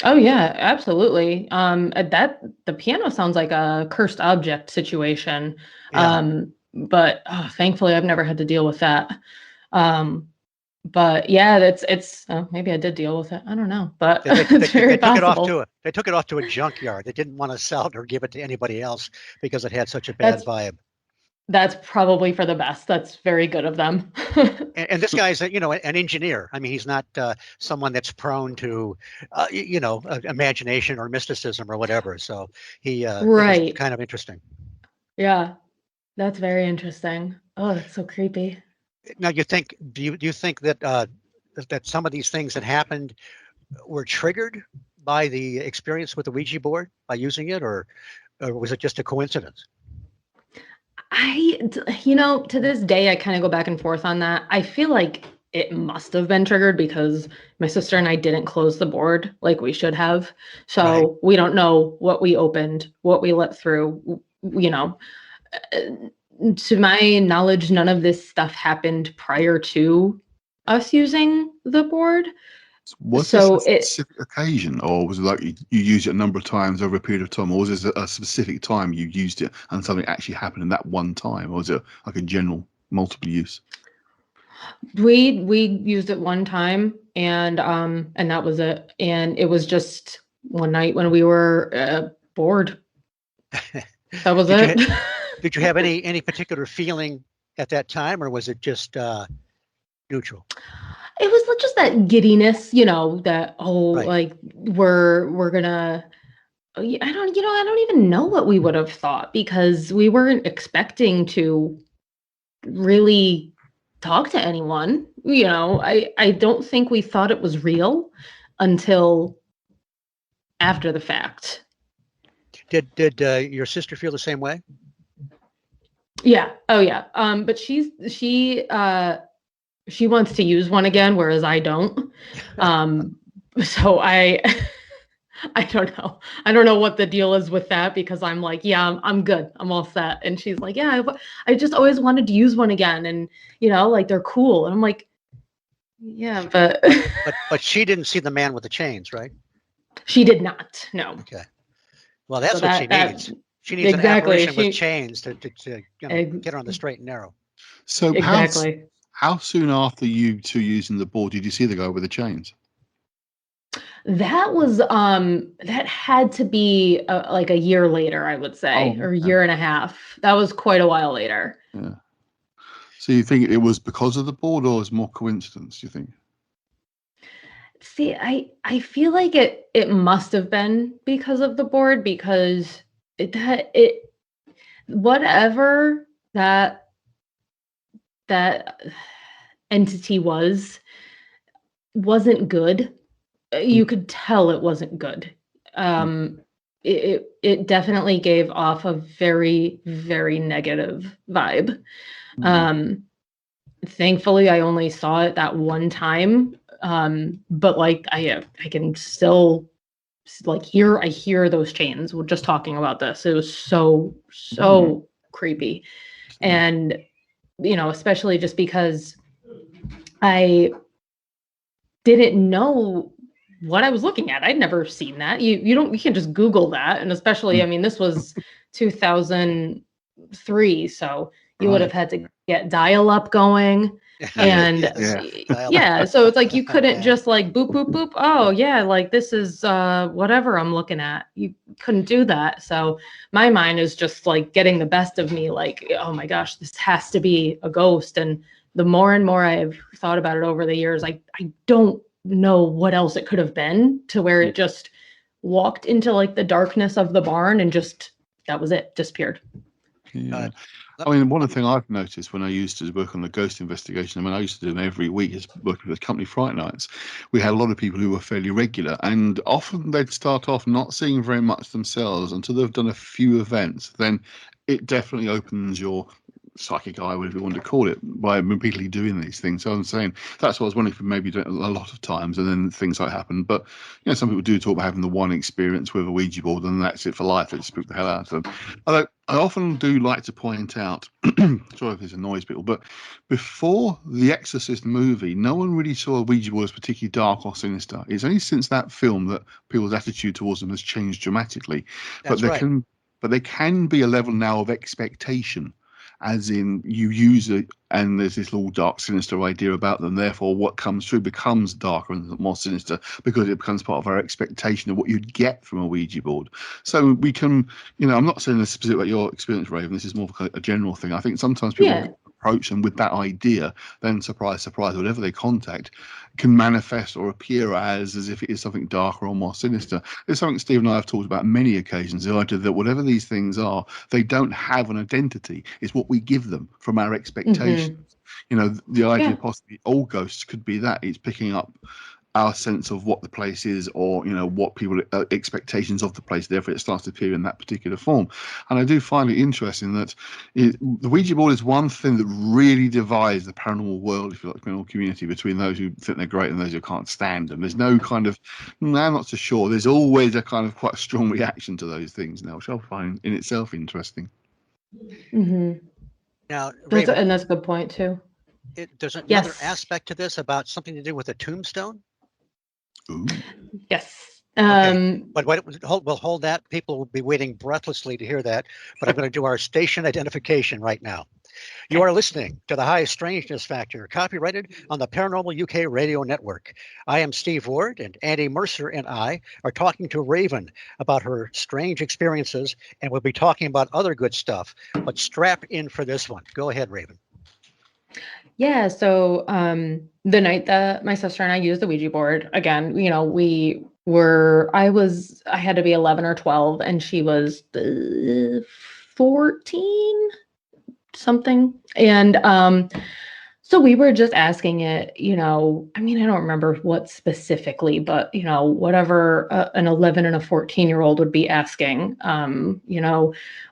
Oh yeah, absolutely. That the piano sounds like a cursed object situation. Yeah. But thankfully I've never had to deal with that. But yeah, it's maybe I did deal with it. I don't know, but it's very possible. They took it off to a junkyard. They didn't want to sell it or give it to anybody else because it had such a bad That's vibe. that's probably for the best. That's very good of them. And this guy's an engineer. I mean, he's not someone that's prone to imagination or mysticism or whatever. So it was Right. kind of interesting. Yeah. That's very interesting. Oh, that's so creepy. Now, do you think that that some of these things that happened were triggered by the experience with the Ouija board, by using it, or was it just a coincidence? To this day, I kind of go back and forth on that. I feel like it must have been triggered because my sister and I didn't close the board like we should have. So Right. we don't know what we opened, what we let through, to my knowledge, none of this stuff happened prior to us using the board. Was this a specific occasion, or was it like you used it a number of times over a period of time, or was this a specific time you used it and something actually happened in that one time, or was it like a general multiple use? We used it one time, and that was it. And it was just one night when we were bored. That was it. Did you have any particular feeling at that time, or was it just neutral? It was just that giddiness, that Right. like we're gonna. I don't even know what we would have thought because we weren't expecting to really talk to anyone. I don't think we thought it was real until after the fact. Did your sister feel the same way? Yeah. Oh yeah. But she wants to use one again, whereas I don't. So I don't know. I don't know what the deal is with that because I'm like, yeah, I'm good. I'm all set. And she's like, yeah, I just always wanted to use one again. And, like they're cool. And I'm like, yeah, but. but she didn't see the man with the chains, right? She did not. No. Okay. Well, that's what she needs. She needs an exactly. apparition with chains to get her on the straight and narrow. So exactly. How soon after you two using the board did you see the guy with the chains? That was that had to be like a year later, I would say, or a year and a half. That was quite a while later. Yeah. So you think it was because of the board, or is more coincidence? Do you think? See, I feel like it must have been because of the board because whatever that entity wasn't good. You could tell it wasn't good. It definitely gave off a very, very negative vibe. Thankfully, I only saw it that one time. But like I can still like hear those chains. We're just talking about this. It was so creepy. And especially just because I didn't know what I was looking at. I'd never seen that. You can't just Google that. And especially, I mean, this was 2003. So you would have had to get dial-up going. And so it's like you couldn't just like boop, boop, boop. Oh yeah, like this is whatever I'm looking at. You couldn't do that. So my mind is just like getting the best of me, like, oh my gosh, this has to be a ghost. And the more and more I've thought about it over the years, I don't know what else it could have been to where it just walked into like the darkness of the barn and just that was it, disappeared. Yeah. I mean, one of the things I've noticed when I used to work on the ghost investigation, I mean, I used to do them every week as working with company Fright Nights. We had a lot of people who were fairly regular, and often they'd start off not seeing very much themselves until they've done a few events. Then it definitely opens your psychic eye, whatever you want to call it, by repeatedly doing these things. So I'm saying that's what I was wondering if maybe doing it a lot of times and then things like happen. But some people do talk about having the one experience with a Ouija board and that's it for life. It spook the hell out of them. Although I often do like to point out, sorry if this annoys people, but before the Exorcist movie, no one really saw a Ouija board as particularly dark or sinister. It's only since that film that people's attitude towards them has changed dramatically. That's right. But there can be a level now of expectation, as in you use it and there's this little dark, sinister idea about them. Therefore, what comes through becomes darker and more sinister because it becomes part of our expectation of what you'd get from a Ouija board. So we can, I'm not saying this specific about your experience, Raven. This is more of a general thing. I think sometimes people approach them with that idea, then surprise, surprise, whatever they contact can manifest or appear as if it is something darker or more sinister. It's something Steve and I have talked about on many occasions, the idea that whatever these things are, they don't have an identity. It's what we give them from our expectations. The idea possibly all ghosts could be that. It's picking up our sense of what the place is, or what people expectations of the place. Therefore, it starts to appear in that particular form. And I do find it interesting that the Ouija board is one thing that really divides the paranormal world, if you like, the paranormal community, between those who think they're great and those who can't stand them. There's no kind of, I'm not so sure. There's always a kind of quite strong reaction to those things now, which I find in itself interesting. Mm-hmm. Now, Raven, and that's a good point too. There's another aspect to this about something to do with a tombstone. Ooh. Yes. Okay. But we'll hold that. People will be waiting breathlessly to hear that. But I'm going to do our station identification right now. You are listening to the High Strangeness Factor, copyrighted on the Paranormal UK Radio Network. I am Steve Ward, and Andy Mercer and I are talking to Raven about her strange experiences, and we'll be talking about other good stuff. But strap in for this one. Go ahead, Raven. Yeah, so the night that my sister and I used the Ouija board, again, I had to be 11 or 12 and she was 14 something. And so we were just asking it, I don't remember what specifically, but whatever an 11 and a 14-year-old would be asking,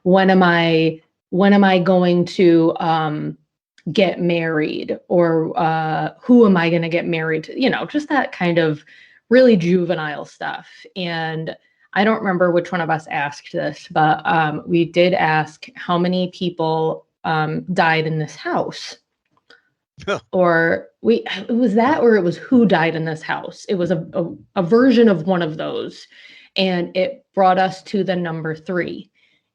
when am I going to get married, or who am I going to get married to? Just that kind of really juvenile stuff. And I don't remember which one of us asked this, but we did ask how many people died in this house. Or it was who died in this house. It was a version of one of those, and it brought us to the number 3.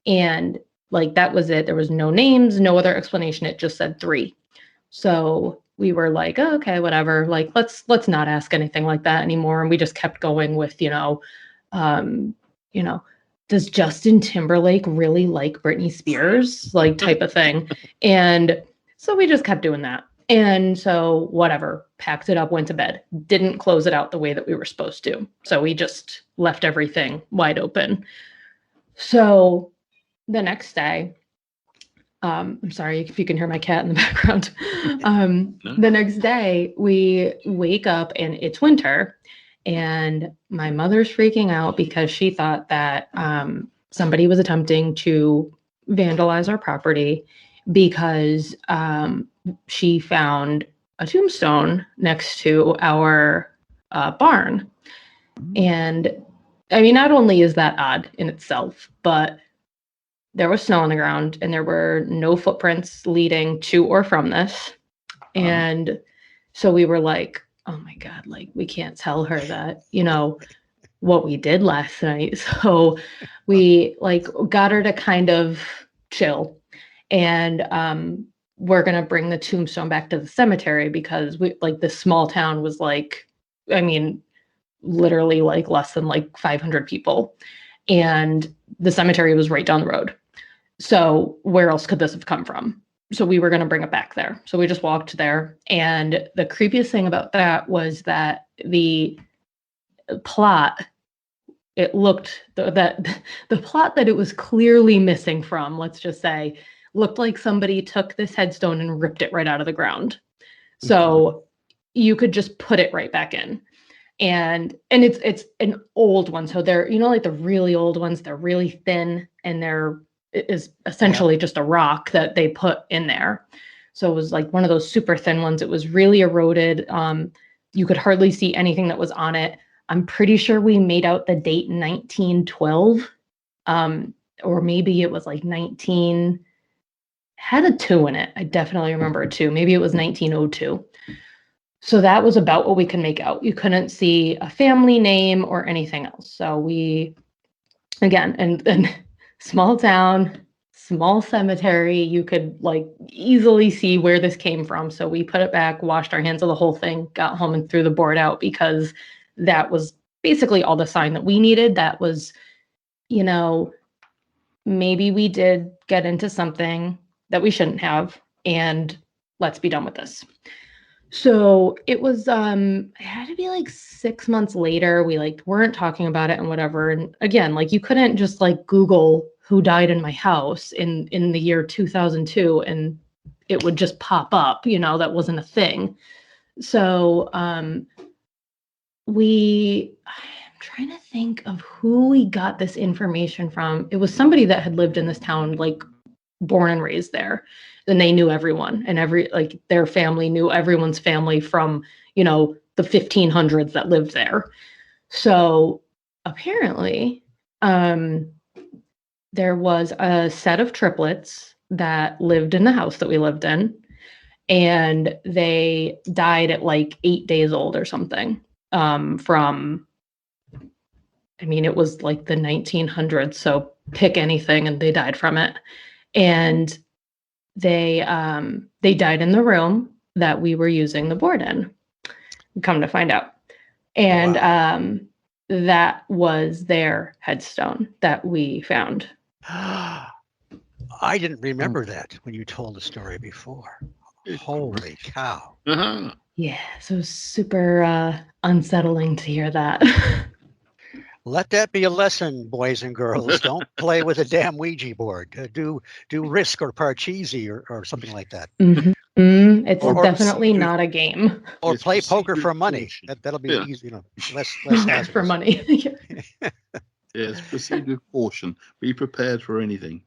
And that was it. There was no names, no other explanation. It just said 3. So we were like, oh, okay, whatever. Let's not ask anything like that anymore. And we just kept going with, does Justin Timberlake really like Britney Spears? Type of thing. And so we just kept doing that. And so whatever, packed it up, went to bed, didn't close it out the way that we were supposed to. So we just left everything wide open. So the next day, I'm sorry if you can hear my cat in the background. The next day we wake up and it's winter, and my mother's freaking out because she thought that somebody was attempting to vandalize our property because she found a tombstone next to our barn. And not only is that odd in itself, but there was snow on the ground and there were no footprints leading to or from this. And so we were like, oh my God, we can't tell her that, what we did last night. So we got her to kind of chill. And we're going to bring the tombstone back to the cemetery because this small town was literally less than 500 people. And the cemetery was right down the road. So where else could this have come from? So we were going to bring it back there. So we just walked there. And the creepiest thing about that was that the plot, the plot that it was clearly missing from, let's just say, looked like somebody took this headstone and ripped it right out of the ground. So you could just put it right back in. And it's an old one. So they're, the really old ones, they're really thin and they're is essentially just a rock that they put in there. So it was like one of those super thin ones. It was really eroded. You could hardly see anything that was on it. I'm pretty sure we made out the date 1912, or maybe it was like 19, had a 2 in it. I definitely remember a 2. Maybe it was 1902. So that was about what we could make out. You couldn't see a family name or anything else. So we, again, and small town, small cemetery, you could like easily see where this came from. So we put it back, washed our hands of the whole thing, got home and threw the board out, because that was basically all the sign that we needed. That was, you know, maybe we did get into something that we shouldn't have, and let's be done with this. So it was, it had to be like 6 months later. We like weren't talking about it and whatever. And again, like you couldn't just like Google who died in my house in the year 2002 and it would just pop up, you know, that wasn't a thing. So I'm trying to think of who we got this information from. It was somebody that had lived in this town, like born and raised there. And they knew everyone, and like their family knew everyone's family from, you know, the 1500s that lived there. So apparently, there was a set of triplets that lived in the house that we lived in, and they died at like 8 days old or something. From, I mean, it was like the 1900s, so pick anything, and they died from it. And they died in the room that we were using the board in, come to find out. And wow. That was their headstone that we found. I didn't remember that when you told the story before. Holy cow. Uh-huh. Yeah, so it was super unsettling to hear that. Let that be a lesson, boys and girls. Don't play with a damn Ouija board. Do Risk or Parcheesi or something like that. Mm-hmm. It's definitely not a game. Or play poker for money. That'll be easy, you know, less hazardous. For money. Yes, proceed with caution. Be prepared for anything.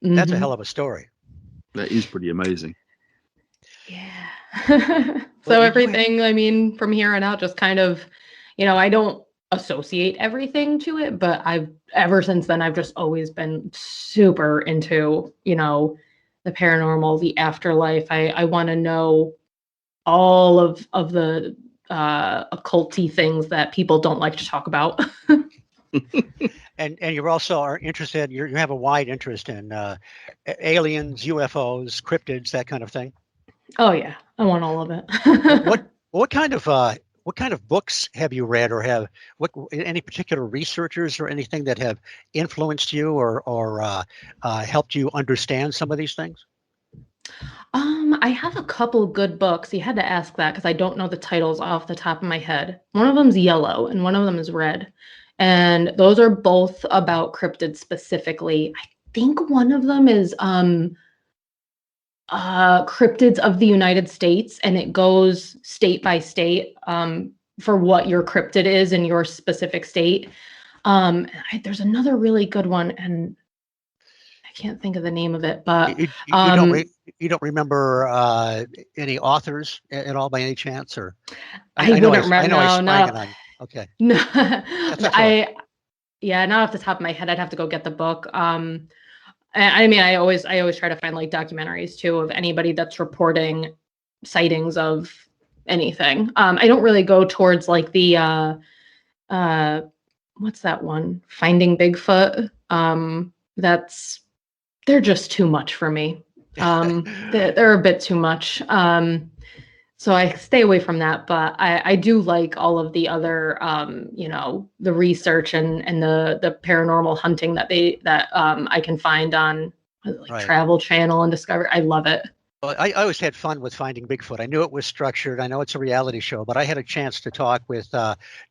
That's a hell of a story. That is pretty amazing. Yeah. So everything, I mean, from here on out, just kind of, you know, I don't associate everything to it, but ever since then, I've just always been super into, you know, the paranormal, the afterlife. I want to know all of the occulty things that people don't like to talk about. And you also are interested, you have a wide interest in aliens, UFOs, cryptids, that kind of thing. Oh yeah, I want all of it. What kind of books have you read, or have any particular researchers or anything that have influenced you or helped you understand some of these things? I have a couple good books. You had to ask that because I don't know the titles off the top of my head. One of them's yellow and one of them is red. And those are both about cryptids specifically. I think one of them is Cryptids of the United States, and it goes state by state for what your cryptid is in your specific state. There's another really good one, and I can't think of the name of it, but you don't remember any authors at all by any chance, or I wouldn't remember. Okay. No, not off the top of my head. I'd have to go get the book. I mean, I always try to find like documentaries too of anybody that's reporting sightings of anything. I don't really go towards like the what's that one? Finding Bigfoot. They're just too much for me. They're a bit too much. So I stay away from that, but I do like all of the other, you know, the research and the paranormal hunting that I can find on Travel Channel and Discovery. I love it. Well, I always had fun with Finding Bigfoot. I knew it was structured. I know it's a reality show, but I had a chance to talk with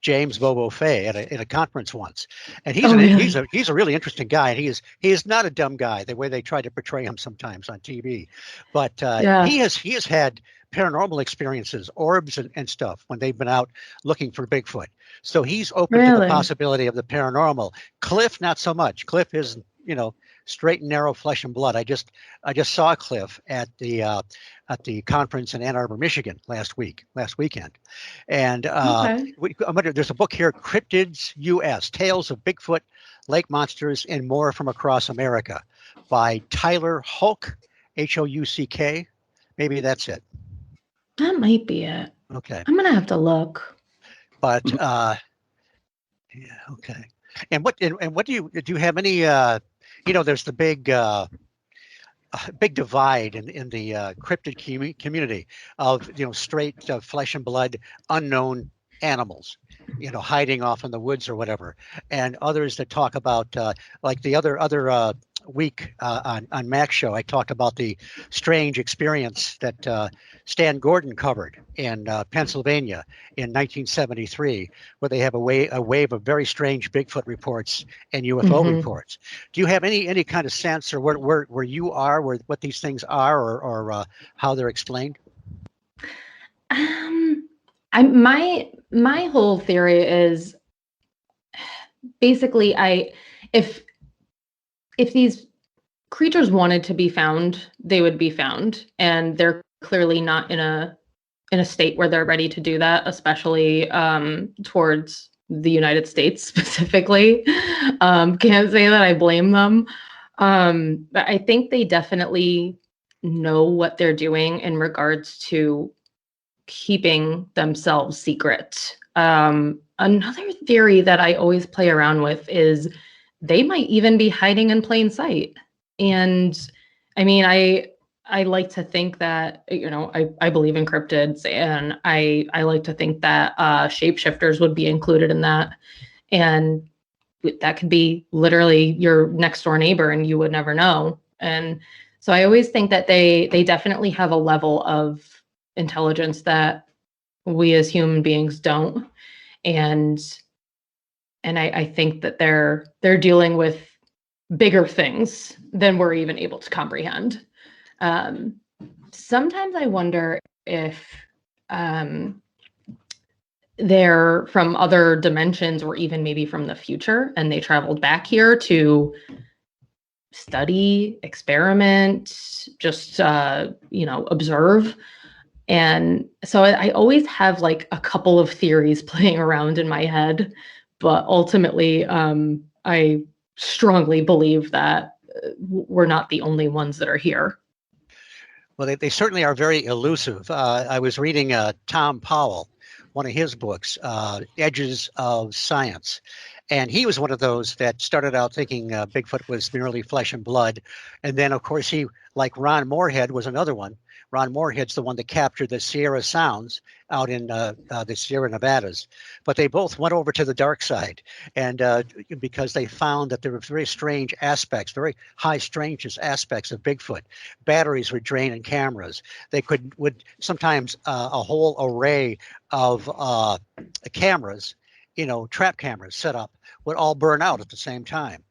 James Bobo Fay at a conference once, and he's a really interesting guy. And he is not a dumb guy the way they try to portray him sometimes on TV, but he has had paranormal experiences, orbs and stuff when they've been out looking for Bigfoot. So he's open to the possibility of the paranormal. Cliff, not so much. Cliff is straight and narrow flesh and blood. I just saw Cliff at the conference in Ann Arbor, Michigan last weekend, and Okay. there's a book here, Cryptids U.S. Tales of Bigfoot, Lake Monsters, and More from Across America, by Tyler Hulk, Houck. Maybe that's it. That might be it. Okay. I'm gonna have to look. But yeah, okay. And what do you have any there's the big divide in the cryptid community of straight flesh and blood unknown animals, hiding off in the woods or whatever, and others that talk about like the other week on Mack's show, I talked about the strange experience that Stan Gordon covered in Pennsylvania in 1973, where they have a wave of very strange Bigfoot reports and UFO reports. Do you have any kind of sense, or where you are, what these things are, or how they're explained? My whole theory is basically if these creatures wanted to be found, they would be found, and they're clearly not in a state where they're ready to do that, especially towards the United States specifically. Can't say that I blame them, but I think they definitely know what they're doing in regards to keeping themselves secret. Another theory that I always play around with is they might even be hiding in plain sight. And I mean, I like to think that, I believe in cryptids, and I like to think that shapeshifters would be included in that. And that could be literally your next door neighbor and you would never know. And so I always think that they definitely have a level of intelligence that we as human beings don't. And I think that they're dealing with bigger things than we're even able to comprehend. Sometimes I wonder if they're from other dimensions, or even maybe from the future, and they traveled back here to study, experiment, just observe. And so I always have like a couple of theories playing around in my head, but ultimately I strongly believe that we're not the only ones that are here. Well, they certainly are very elusive. I was reading Tom Powell, one of his books, Edges of Science. And he was one of those that started out thinking Bigfoot was merely flesh and blood. And then, of course, he, like Ron Moorhead, was another one. Ron Moorhead's the one that captured the Sierra Sounds out in the Sierra Nevadas. But they both went over to the dark side, and because they found that there were very strange aspects, very high strangeness aspects of Bigfoot. Batteries would drain in cameras. They would sometimes a whole array of cameras, trap cameras set up, would all burn out at the same time.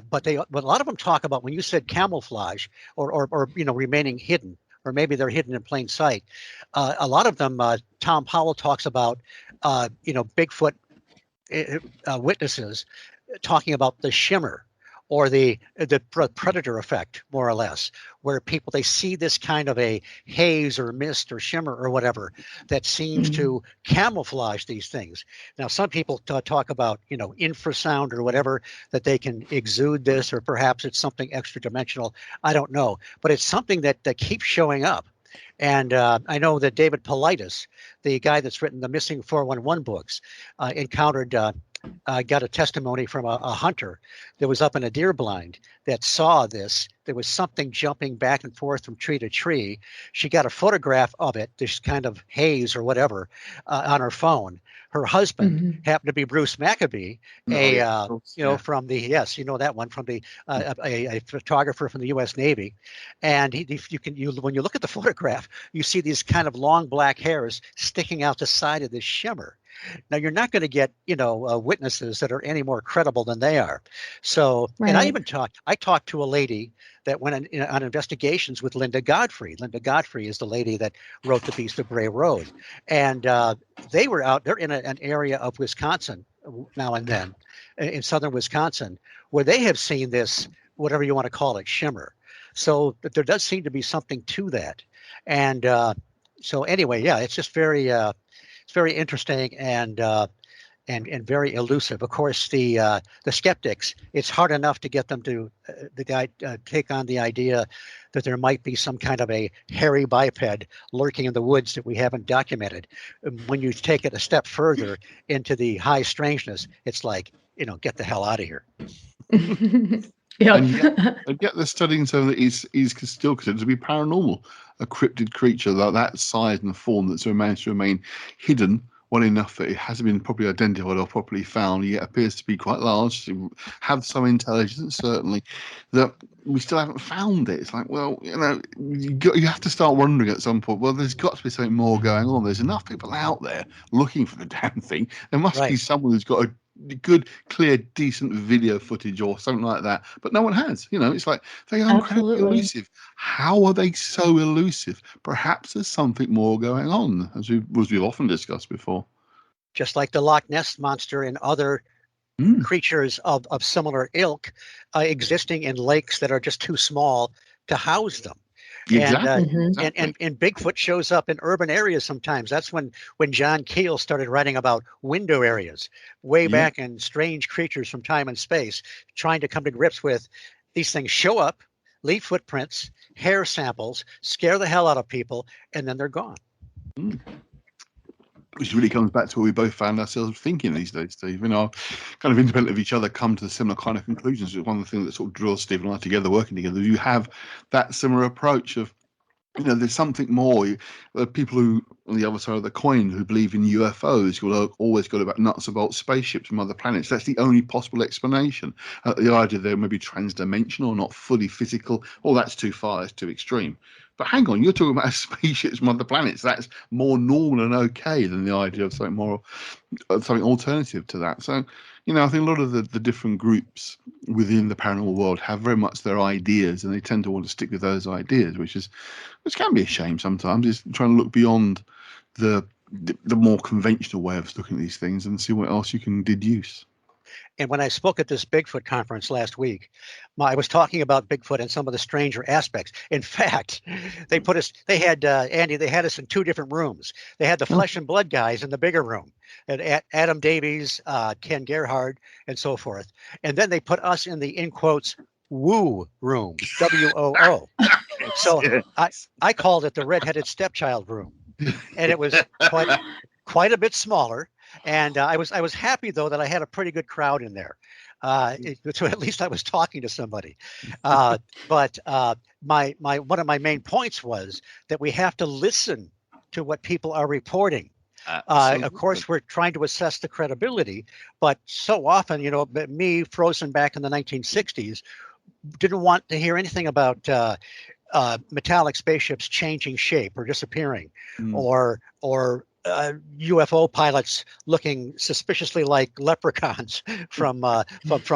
But a lot of them talk about, when you said camouflage or remaining hidden, or maybe they're hidden in plain sight. A lot of them, Tom Powell talks about, Bigfoot witnesses talking about the shimmer, or the predator effect, more or less, where people, they see this kind of a haze or mist or shimmer or whatever that seems to camouflage these things. Now, some people talk about, infrasound or whatever, that they can exude this, or perhaps it's something extra dimensional. I don't know, but it's something that keeps showing up. And I know that David Paulides, the guy that's written the Missing 411 books, encountered got a testimony from a hunter that was up in a deer blind that saw this. There was something jumping back and forth from tree to tree. She got a photograph of it, this kind of haze or whatever, on her phone. Her husband happened to be Bruce Maccabee, from the, yes, that one, from the a photographer from the U.S. Navy, and when you look at the photograph, you see these kind of long black hairs sticking out the side of this shimmer. Now, you're not going to get, witnesses that are any more credible than they are. So, and I talked to a lady that went on investigations with Linda Godfrey. Linda Godfrey is the lady that wrote The Beast of Bray Road. And they were out there in an area of Wisconsin now and then, in southern Wisconsin, where they have seen this, whatever you want to call it, shimmer. So there does seem to be something to that. And so anyway, yeah, it's just it's very interesting and very elusive. Of course, the skeptics, it's hard enough to get them to take on the idea that there might be some kind of a hairy biped lurking in the woods that we haven't documented. When you take it a step further into the high strangeness, it's like, get the hell out of here. Yep. And yet they're studying something that is still considered to be paranormal, a cryptid creature that size and form that's managed to remain hidden well enough that it hasn't been properly identified or properly found, yet appears to be quite large, to have some intelligence, certainly, that we still haven't found it. It's like, well, you have to start wondering at some point, well, there's got to be something more going on. There's enough people out there looking for the damn thing. There must be someone who's got a good, clear, decent video footage or something like that, but no one has. It's like they are incredibly elusive. How are they so elusive? Perhaps there's something more going on, as we've often discussed before. Just like the Loch Ness monster and other creatures of similar ilk existing in lakes that are just too small to house them. Exactly. And Bigfoot shows up in urban areas sometimes. That's when John Keel started writing about window areas way back in Strange Creatures from Time and Space, trying to come to grips with these things show up, leave footprints, hair samples, scare the hell out of people, and then they're gone. Which really comes back to what we both found ourselves thinking these days, Steve. Kind of independent of each other, come to the similar kind of conclusions. One of the things that sort of draws Steve and I together, working together, you have that similar approach of, there's something more. People who, on the other side of the coin, who believe in UFOs, who always got about nuts and bolts spaceships from other planets. That's the only possible explanation. The idea they may be transdimensional or not fully physical, that's too far, that's too extreme. But hang on, you're talking about spaceships from other planets. That's more normal and okay than the idea of something more, something alternative to that. So, I think a lot of the different groups within the paranormal world have very much their ideas, and they tend to want to stick with those ideas, which can be a shame sometimes. Is trying to look beyond the more conventional way of looking at these things and see what else you can deduce. And when I spoke at this Bigfoot conference last week, I was talking about Bigfoot and some of the stranger aspects. In fact, they had Andy, they had us in two different rooms. They had the flesh and blood guys in the bigger room, and Adam Davies, Ken Gerhard, and so forth. And then they put us in the, in quotes, woo room, WOO. So I called it the redheaded stepchild room, and it was quite a bit smaller. And I was happy, though, that I had a pretty good crowd in there. So at least I was talking to somebody. But one of my main points was that we have to listen to what people are reporting. Of course, we're trying to assess the credibility, but so often, me, frozen back in the 1960s, didn't want to hear anything about metallic spaceships changing shape or disappearing, or UFO pilots looking suspiciously like leprechauns from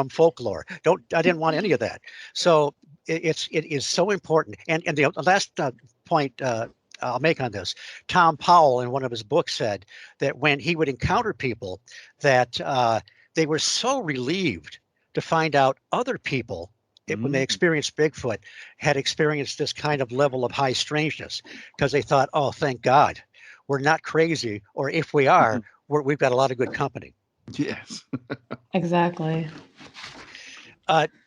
folklore. I didn't want any of that. So it is so important. And the last point I'll make on this, Tom Powell in one of his books said that when he would encounter people, that they were so relieved to find out other people, when they experienced Bigfoot, had experienced this kind of level of high strangeness, because they thought, oh, thank God, we're not crazy, or if we are, we've got a lot of good company. Yes. Exactly.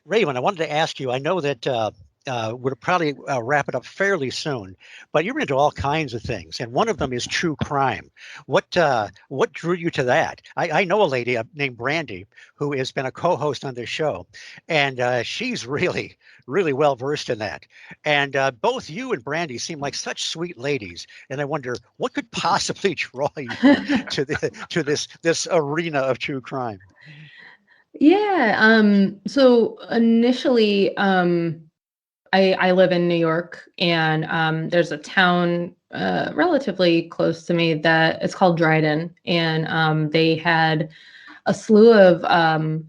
Raven, I wanted to ask you, I know that we'll probably wrap it up fairly soon, but you're into all kinds of things, and one of them is true crime. What drew you to that? I know a lady named Brandy who has been a co-host on this show, and she's really, really well versed in that. And both you and Brandy seem like such sweet ladies, and I wonder what could possibly draw you to this arena of true crime. Yeah. So initially, I live in New York, and there's a town relatively close to me that it's called Dryden, and they had a slew of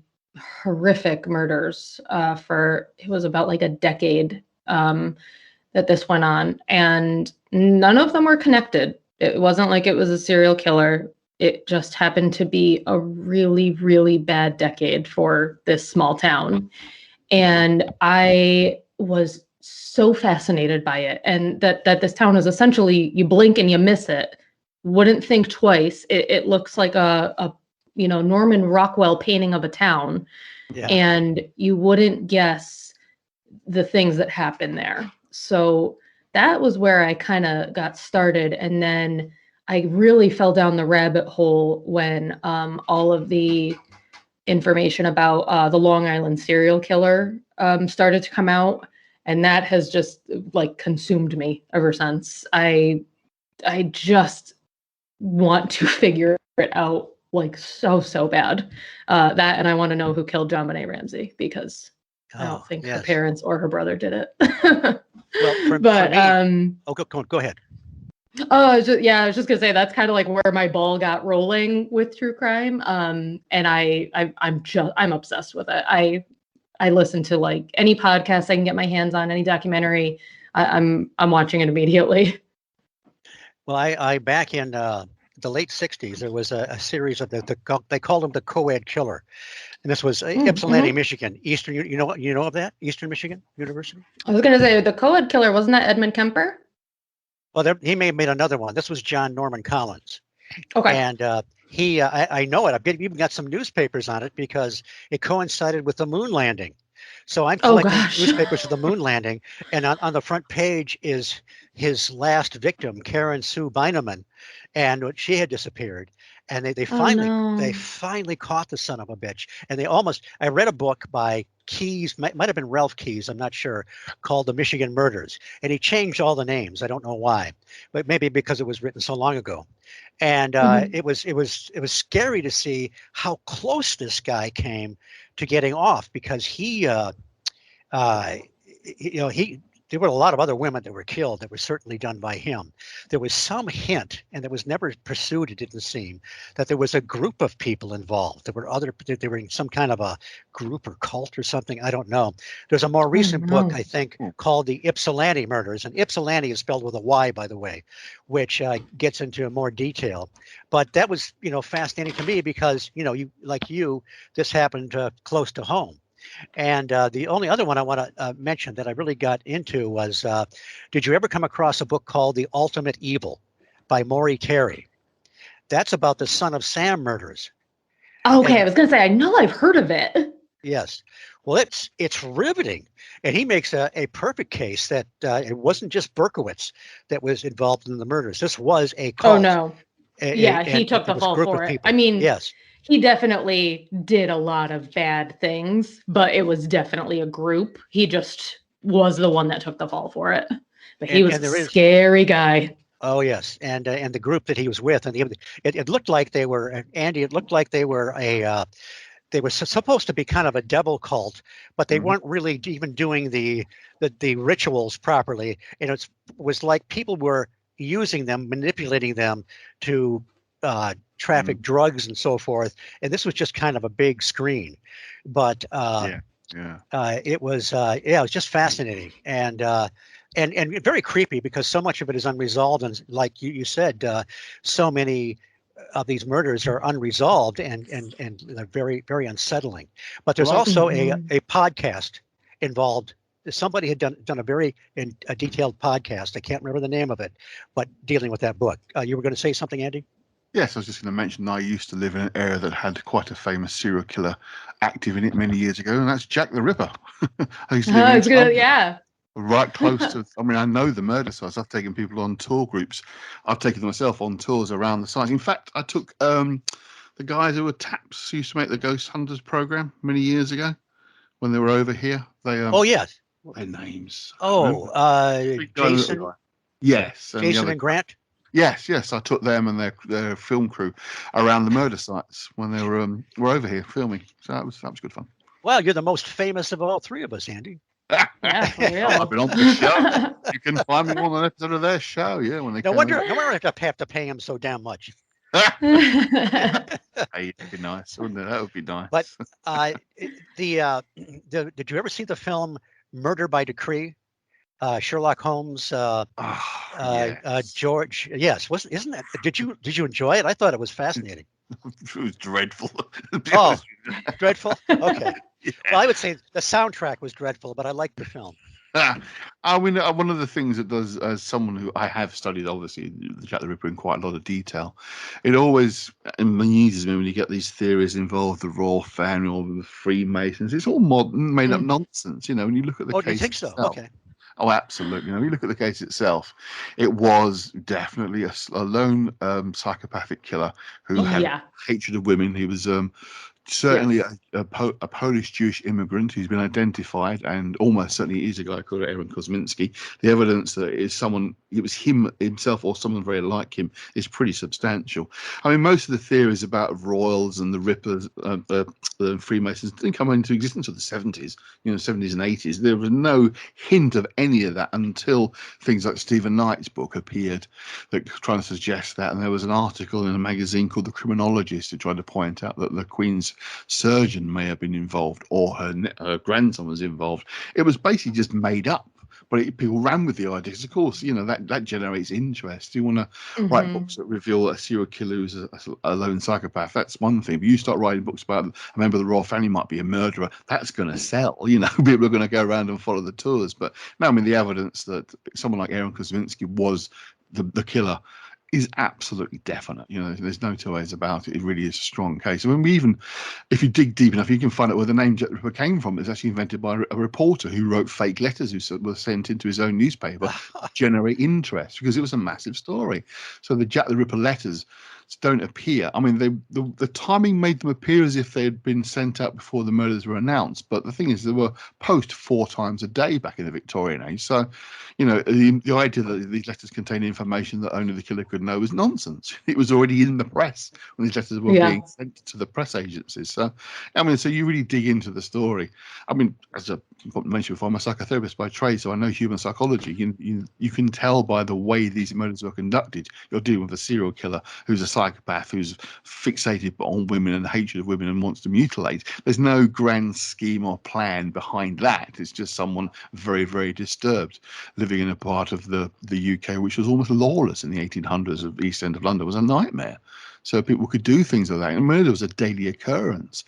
horrific murders it was about like a decade that this went on, and none of them were connected. It wasn't like it was a serial killer. it just happened to be a really, really bad decade for this small town. And I was so fascinated by it. And that this town is essentially, you blink and you miss it. Wouldn't think twice. It looks like a Norman Rockwell painting of a town. Yeah. And you wouldn't guess the things that happen there. So that was where I kind of got started. And then I really fell down the rabbit hole when all of the information about the Long Island serial killer started to come out. And that has just like consumed me ever since. I just want to figure it out like so bad. That, and I want to know who killed JonBenet Ramsey, because I don't think her parents or her brother did it. Well, for me, go ahead. Oh, I was just gonna say that's kind of like where my ball got rolling with true crime. And I'm obsessed with it. I listen to like any podcast I can get my hands on, any documentary. I'm watching it immediately. Well, I back in the late '60s, there was a series of they called him the co-ed killer, and this was Ypsilanti, Michigan, Eastern. You know of that, Eastern Michigan University. I was gonna say the co-ed killer, wasn't that Edmund Kemper? Well, he may have made another one. This was John Norman Collins. Okay. And I know it. I've even got some newspapers on it because it coincided with the moon landing. So I'm collecting newspapers for the moon landing, and on the front page is his last victim, Karen Sue Beineman, and she had disappeared. And they finally caught the son of a bitch. And I read a book by Keyes, might have been Ralph Keyes, I'm not sure, called The Michigan Murders. And he changed all the names. I don't know why, but maybe because it was written so long ago. And it was scary to see how close this guy came to getting off, because there were a lot of other women that were killed that were certainly done by him. There was some hint, and it was never pursued, it didn't seem, that there was a group of people involved. They were in some kind of a group or cult or something. I don't know. There's a more recent book, I think, called The Ypsilanti Murders. And Ypsilanti is spelled with a Y, by the way, which gets into more detail. But that was, fascinating to me because, this happened close to home. And the only other one I want to mention that I really got into was, did you ever come across a book called The Ultimate Evil by Maury Terry? That's about the Son of Sam murders. Okay, I was going to say, I know I've heard of it. Yes. Well, it's riveting. And he makes a perfect case that it wasn't just Berkowitz that was involved in the murders. This was a cult. Oh, no. He took the fall for it. I mean, yes. He definitely did a lot of bad things, but it was definitely a group. He just was the one that took the fall for it. But he was a scary guy. Oh, yes. And the group that he was with, and it looked like they were, Andy, it looked like they were they were supposed to be kind of a devil cult, but they weren't really even doing the rituals properly. And it was like people were using them, manipulating them to traffic drugs and so forth. And this was just kind of a big screen, but it was just fascinating and very creepy, because so much of it is unresolved. And like you said, so many of these murders are unresolved and they're very, very unsettling. But there's also a podcast involved. Somebody had done a very detailed podcast. I can't remember the name of it, but dealing with that book. You were going to say something, Andy? Yes, I was just going to mention I used to live in an area that had quite a famous serial killer active in it many years ago, and that's Jack the Ripper. I used to live right close to. I mean, I know the murder sites. I've taken people on tour groups. I've taken myself on tours around the site. In fact, I took the guys who were Taps, who used to make the Ghost Hunters program many years ago when they were over here. They oh yes, what are their names? Jason. Yes, Jason and Grant. Yes. I took them and their film crew around the murder sites when they were over here filming. So that was good fun. Well, you're the most famous of all three of us, Andy. I've been on the show. You can find me on an episode of their show. Yeah, when they. No wonder I have to pay him so damn much. Hey, it'd be nice, wouldn't it? That would be nice. But did you ever see the film Murder by Decree? Sherlock Holmes, Yes. George. Yes, wasn't isn't that? Did you enjoy it? I thought it was fascinating. It was dreadful. To be Oh, honest with you. dreadful. Okay. Yeah. Well, I would say the soundtrack was dreadful, but I liked the film. I mean, one of the things that does, as someone who I have studied, obviously, the Jack the Ripper in quite a lot of detail, it always amuses me when you get these theories involve the royal family or the Freemasons. It's all modern, made up Mm. nonsense, when you look at the Oh, do you case think so? itself. Okay. Oh, absolutely. You look at the case itself, it was definitely a lone psychopathic killer who had Yeah. hatred of women. He was certainly Yes. a Polish Jewish immigrant who's been identified, and almost certainly is a guy called Aaron Kosminski. The evidence that it was him himself or someone very like him, is pretty substantial. I mean, most of the theories about royals and the Rippers, the Freemasons, didn't come into existence until the 70s, 70s and 80s. There was no hint of any of that until things like Stephen Knight's book appeared, that trying to suggest that. And there was an article in a magazine called The Criminologist that tried to point out that the Queen's surgeon may have been involved, or her grandson was involved. It was basically just made up. But people ran with the ideas. Of course, that generates interest. You want to write books that reveal a serial killer who's a lone psychopath. That's one thing. But you start writing books about a member of the royal family might be a murderer. That's going to sell. People are going to go around and follow the tours. But no, I mean, the evidence that someone like Aaron Kosminski was the killer is absolutely definite. There's no two ways about it. It really is a strong case. I mean, if you dig deep enough, you can find out where the name Jack the Ripper came from. It's actually invented by a reporter who wrote fake letters who were sent into his own newspaper to generate interest, because it was a massive story. So the Jack the Ripper letters don't appear. I mean, the timing made them appear as if they had been sent out before the murders were announced. But the thing is, they were posted 4 times a day back in the Victorian age. So, the idea that these letters contain information that only the killer could know was nonsense. It was already in the press when these letters were being sent to the press agencies. So, I mean, so you really dig into the story. I mean, as I mentioned before, I'm a psychotherapist by trade, so I know human psychology. You can tell by the way these murders were conducted. You're dealing with a serial killer who's a psychopath, who's fixated on women and hatred of women and wants to mutilate. There's no grand scheme or plan behind that. It's just someone very, very disturbed, living in a part of the UK which was almost lawless in the 1800s. Of East End of London was a nightmare. So people could do things like that. And murder was a daily occurrence.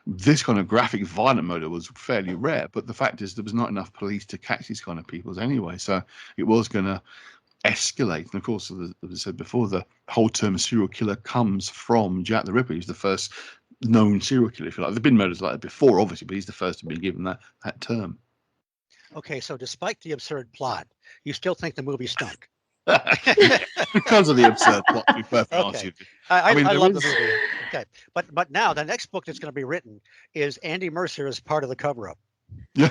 This kind of graphic, violent murder was fairly rare. But the fact is, there was not enough police to catch these kind of people anyway. So it was going to escalate. And of course, as I said before, the whole term serial killer comes from Jack the Ripper. He's the first known serial killer, if you like. There've been murders like that before, obviously, but he's the first to be given that term. Okay, so despite the absurd plot, you still think the movie stunk? Because of the absurd plot, to be perfectly honest with you. I love the movie. Okay, but now the next book that's going to be written is Andy Mercer as part of the cover-up. Yeah.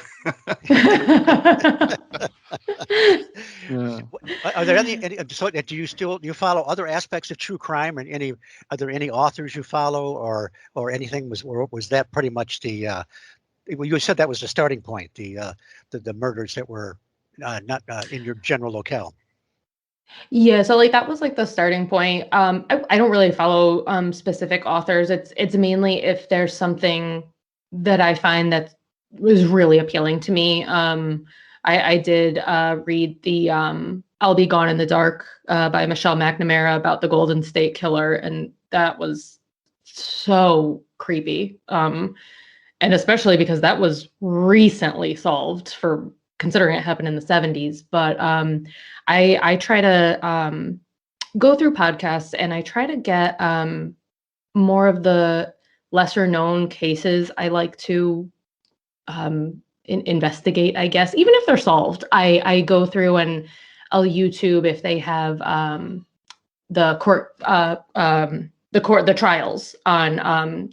Are there any so do you follow other aspects of true crime, and are there any authors you follow, or anything? Was that pretty much the you said that was the starting point, the murders that were not in your general locale? Yeah, so that was the starting point. I don't really follow specific authors. It's mainly if there's something that I find that was really appealing to me. I did read the I'll Be Gone in the Dark by Michelle McNamara about the Golden State Killer, and that was so creepy. And especially because that was recently solved, for considering it happened in the 70s. But I try to go through podcasts, and I try to get more of the lesser known cases. I like to investigate, I guess, even if they're solved. I go through and I'll YouTube if they have the trials on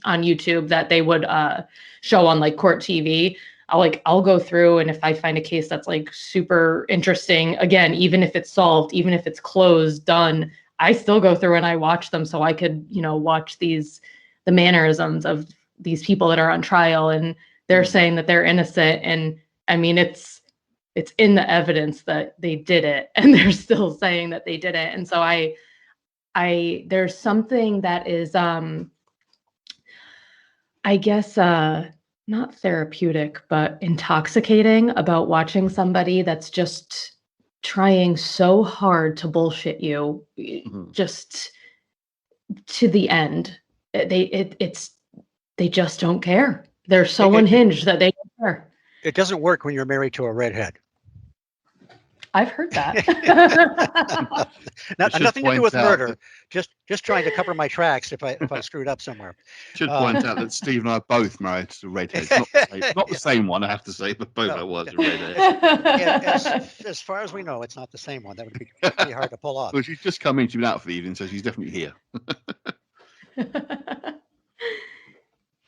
YouTube that they would show on court TV. I'll go through, and if I find a case that's super interesting, again, even if it's solved, even if it's closed, done, I still go through and I watch them, so I could, watch the mannerisms of these people that are on trial, and they're saying that they're innocent. And I mean, it's in the evidence that they did it, and they're still saying that they did it. And so there's something that is, I guess, not therapeutic, but intoxicating about watching somebody that's just trying so hard to bullshit you, just to the end. They just don't care. They're so unhinged that they don't care. It doesn't work when you're married to a redhead. I've heard that. Nothing to do with murder. Just trying to cover my tracks if I screwed up somewhere. Should point out that Steve and I are both married to redheads. Not the same one, I have to say, but both of us are redheads. As far as we know, it's not the same one. That would be pretty hard to pull off. Well, she's just come in. She's been out for the evening, so she's definitely here.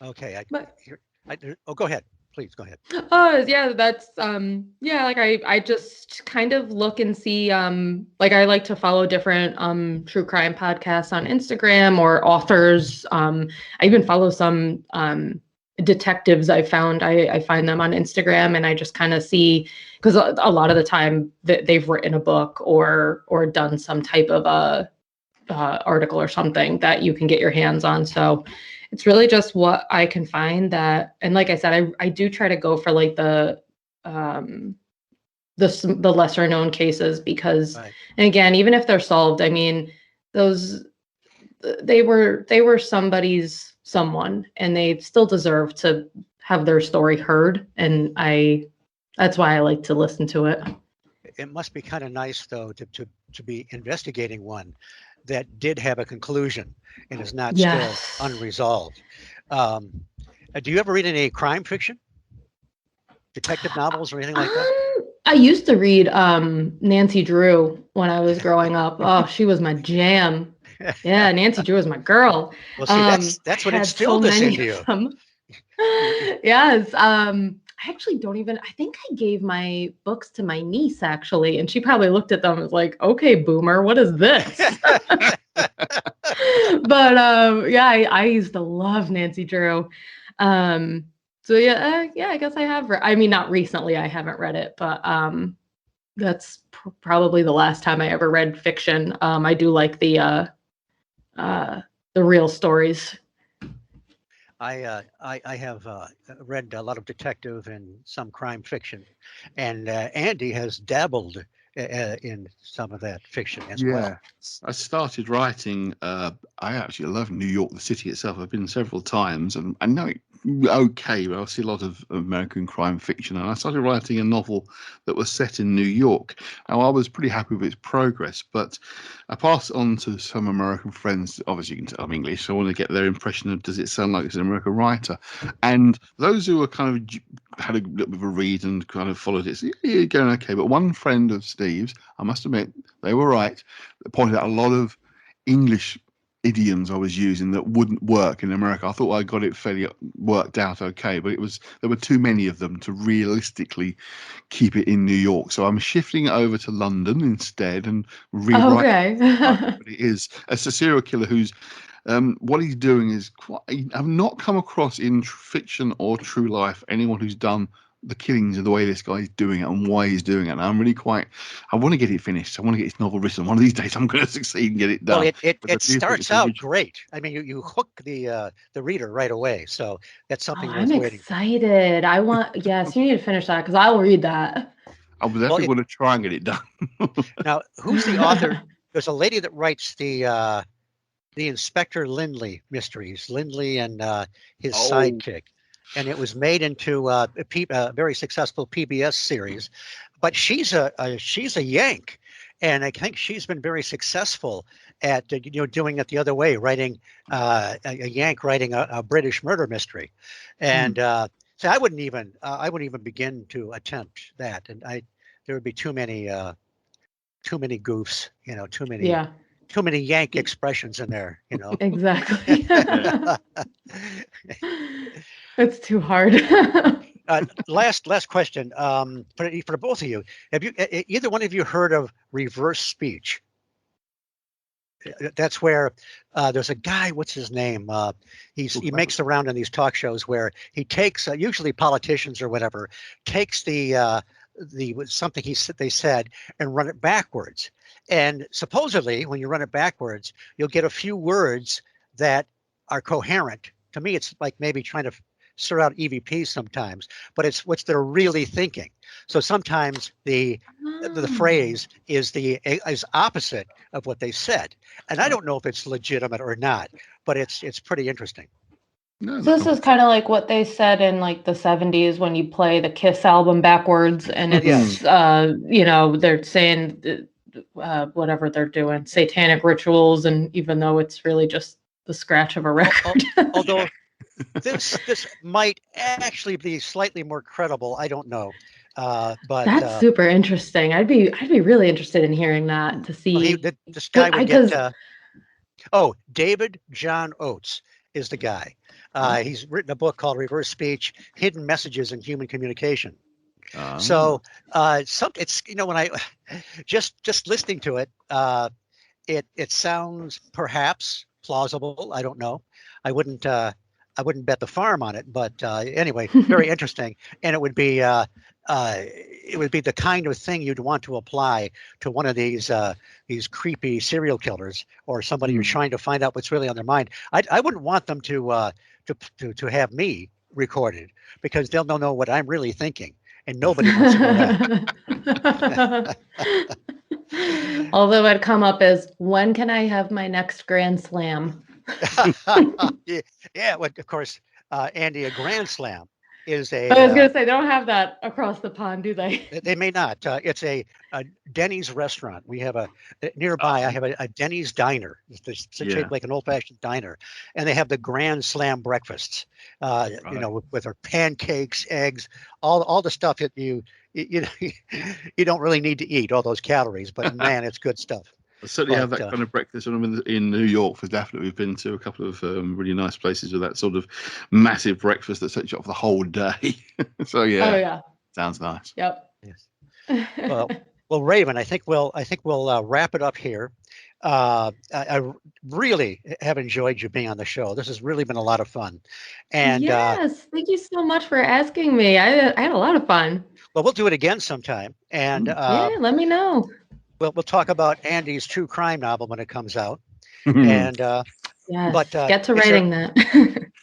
Okay. Go ahead. Please go ahead. Oh yeah, that's like I just kind of look and see like I like to follow different true crime podcasts on Instagram or authors. I even follow some detectives I found. I find them on Instagram and I just kind of see, because a lot of the time they've written a book or done some type of article or something that you can get your hands on. So it's really just what I can find that, and like I said, I do try to go for like the lesser known cases because, right. And again, even if they're solved, I mean, they were somebody's someone, and they still deserve to have their story heard, and that's why I like to listen to it. It must be kind of nice though to be investigating one that did have a conclusion and is not still unresolved. Do you ever read any crime fiction, detective novels, or anything like that? I used to read Nancy Drew when I was growing up. Oh, she was my jam. Yeah, Nancy Drew was my girl. Well, see, that's what instilled this into you. Yes. I actually don't even, I think I gave my books to my niece actually, and she probably looked at them and was like, okay, boomer, what is this? But I used to love Nancy Drew. I guess I have I mean, not recently, I haven't read it, but that's probably the last time I ever read fiction. I do like the real stories. I have read a lot of detective and some crime fiction, and Andy has dabbled in some of that fiction as well. I started writing. I actually love New York, the city itself. I've been several times, and I know it okay, but I see a lot of American crime fiction, and I started writing a novel that was set in New York. Now, I was pretty happy with its progress, but I passed it on to some American friends. Obviously, you can tell I'm English, so I want to get their impression of, does it sound like it's an American writer? And those who were kind of had a little bit of a read and kind of followed it, said, yeah, you're going okay. But one friend of Steve's, I must admit, they were right. They pointed out a lot of English idioms I was using that wouldn't work in America. I thought I got it fairly worked out okay, but there were too many of them to realistically keep it in New York. So I'm shifting it over to London instead and rewriting. Okay. But it's a serial killer who's what he's doing is I've not come across in fiction or true life anyone who's done the killings of the way this guy's doing it and why he's doing it. And I'm really I want to get it finished. I want to get his novel written. One of these days I'm going to succeed and get it done. Well, it starts out great. I mean, you hook the reader right away. So that's something I'm excited. I want, yes, you need to finish that because I'll read that. I would definitely want to try and get it done. Now, who's the author? There's a lady that writes the Inspector Lindley mysteries, Lindley and his sidekick. And it was made into a very successful PBS series, but she's a Yank, and I think she's been very successful at doing it the other way, writing a Yank writing a British murder mystery, and so I wouldn't even begin to attempt that, and there would be too many goofs, too many Yank expressions in there, Exactly. It's too hard. Last question for both of you. Have you either one of you heard of reverse speech? That's where there's a guy. What's his name? He makes the round on these talk shows where he takes usually politicians or whatever takes the something they said and run it backwards. And supposedly, when you run it backwards, you'll get a few words that are coherent. To me, it's like maybe trying to sort out EVPs sometimes, but it's what they're really thinking. So sometimes the phrase is opposite of what they said, and I don't know if it's legitimate or not, but it's pretty interesting. No, So this is kind of like what they said in like the 70s when you play the Kiss album backwards and it's they're saying whatever they're doing, satanic rituals, and even though it's really just the scratch of a record. Although this might actually be slightly more credible, I don't know. But that's super interesting. I'd be really interested in hearing that to see. This guy would get. David John Oates is the guy. He's written a book called Reverse Speech: Hidden Messages in Human Communication. So it's when I just listening to it, it sounds perhaps plausible. I don't know. I wouldn't bet the farm on it, but anyway, very interesting. And it would be the kind of thing you'd want to apply to one of these creepy serial killers or somebody who's trying to find out what's really on their mind. I wouldn't want them to have me recorded, because they'll know what I'm really thinking, and nobody wants to know that. Although it'd come up as, when can I have my next Grand Slam? Yeah, well, of course, Andy, a Grand Slam is a. I was going to say, they don't have that across the pond, do they? They may not. It's a Denny's restaurant. We have nearby. I have a Denny's diner. It's shaped like an old-fashioned diner, and they have the Grand Slam breakfasts. With our pancakes, eggs, all the stuff that you don't really need to eat, all those calories, but man, it's good stuff. I certainly have that kind of breakfast when I'm in New York. For definitely, we've been to a couple of really nice places with that sort of massive breakfast that sets you up for the whole day. So sounds nice. Yep. Yes. Well, Raven, I think we'll wrap it up here. I really have enjoyed you being on the show. This has really been a lot of fun. And yes, thank you so much for asking me. I had a lot of fun. Well, we'll do it again sometime. And let me know. We'll talk about Andy's true crime novel when it comes out. And get to writing that.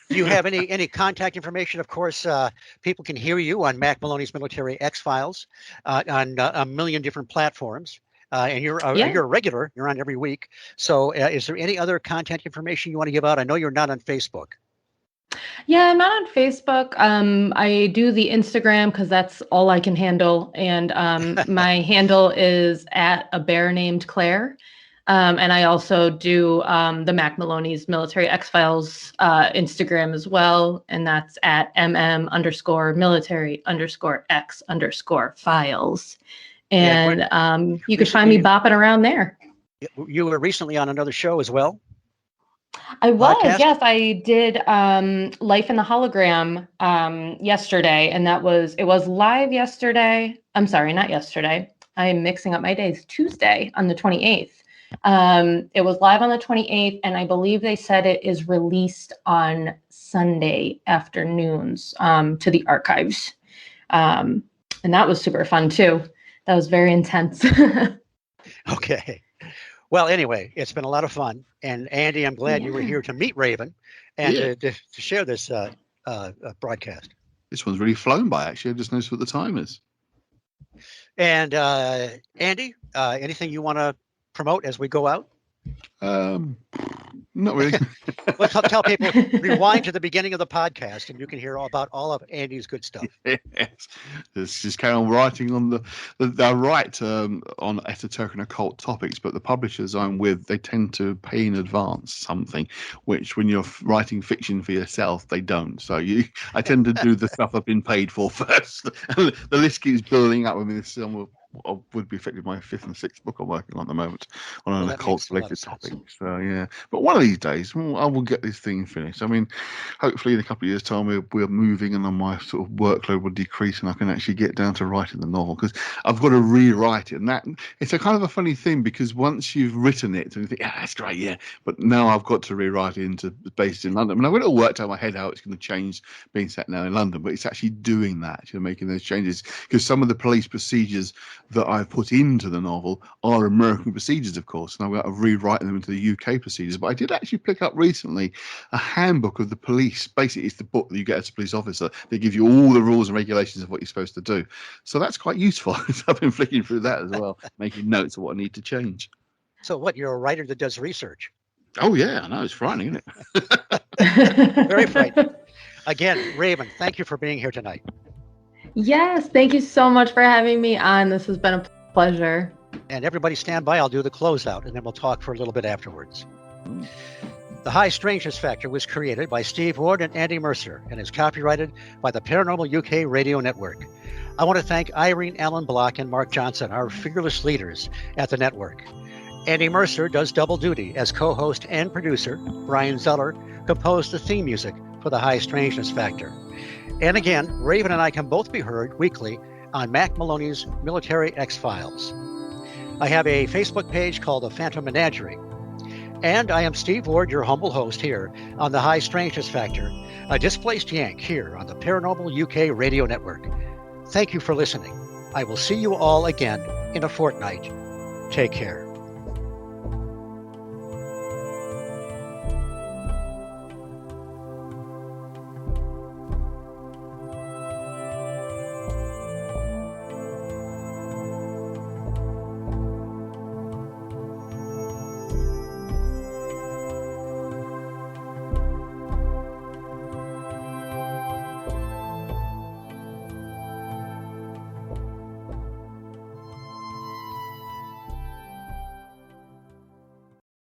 Do you have any contact information? Of course, people can hear you on Mack Maloney's Military X-Files on a million different platforms. And you're a regular. You're on every week. So is there any other contact information you want to give out? I know you're not on Facebook. Yeah, I'm not on Facebook. I do the Instagram because that's all I can handle. And my handle is at a bear named Claire. And I also do the Mack Maloney's Military X-Files Instagram as well. And that's at mm_military_X_files. And you can find me bopping around there. You were recently on another show as well? I was, yes. I did Life in the Hologram yesterday, and it was live yesterday. I'm sorry, not yesterday. I'm mixing up my days. Tuesday on the 28th. It was live on the 28th, and I believe they said it is released on Sunday afternoons to the archives. And that was super fun too. That was very intense. Okay. Well, anyway, it's been a lot of fun. And Andy, I'm glad you were here to meet Raven and to share this broadcast. This one's really flown by, actually. I just noticed what the time is. And Andy, anything you want to promote as we go out? Not really. Well, tell people, rewind to the beginning of the podcast and you can hear all about all of Andy's good stuff. Yes. It's just carry on writing on I write on esoteric and occult topics, but the publishers I'm with, they tend to pay in advance something, which when you're writing fiction for yourself, they don't. So I tend to do the stuff I've been paid for first. The list keeps building up. I mean, this would be effectively my 5th and 6th book I'm working on at the moment on an occult related topic. So yeah, but one of these days I will get this thing finished. I mean, hopefully in a couple of years' time we're moving and then my sort of workload will decrease and I can actually get down to writing the novel, because I've got to rewrite it. And that it's a kind of a funny thing, because once you've written it and you think, that's great, yeah, but now I've got to rewrite it into based in London. I mean, I've got it all worked out in my head how it's going to change being set now in London, but it's actually doing that, making those changes, because some of the police procedures that I've put into the novel are American procedures, of course, and I've got to rewrite them into the UK procedures. But I did actually pick up recently a handbook of the police. Basically, it's the book that you get as a police officer. They give you all the rules and regulations of what you're supposed to do. So that's quite useful. I've been flicking through that as well, making notes of what I need to change. So what, you're a writer that does research? Oh, yeah, I know. It's frightening, isn't it? Very frightening. Again, Raven, thank you for being here tonight. Yes, thank you so much for having me on. This has been a pleasure. And everybody stand by. I'll do the closeout, and then we'll talk for a little bit afterwards. The High Strangeness Factor was created by Steve Ward and Andy Mercer and is copyrighted by the Paranormal UK Radio Network. I want to thank Irene Allen Block and Mark Johnson, our fearless leaders at the network. Andy Mercer does double duty as co-host and producer. Brian Zeller composed the theme music for the High Strangeness Factor. And again, Raven and I can both be heard weekly on Mack Maloney's Military X-Files. I have a Facebook page called The Phantom Menagerie. And I am Steve Ward, your humble host here on the High Strangeness Factor, a displaced Yank here on the Paranormal UK Radio Network. Thank you for listening. I will see you all again in a fortnight. Take care.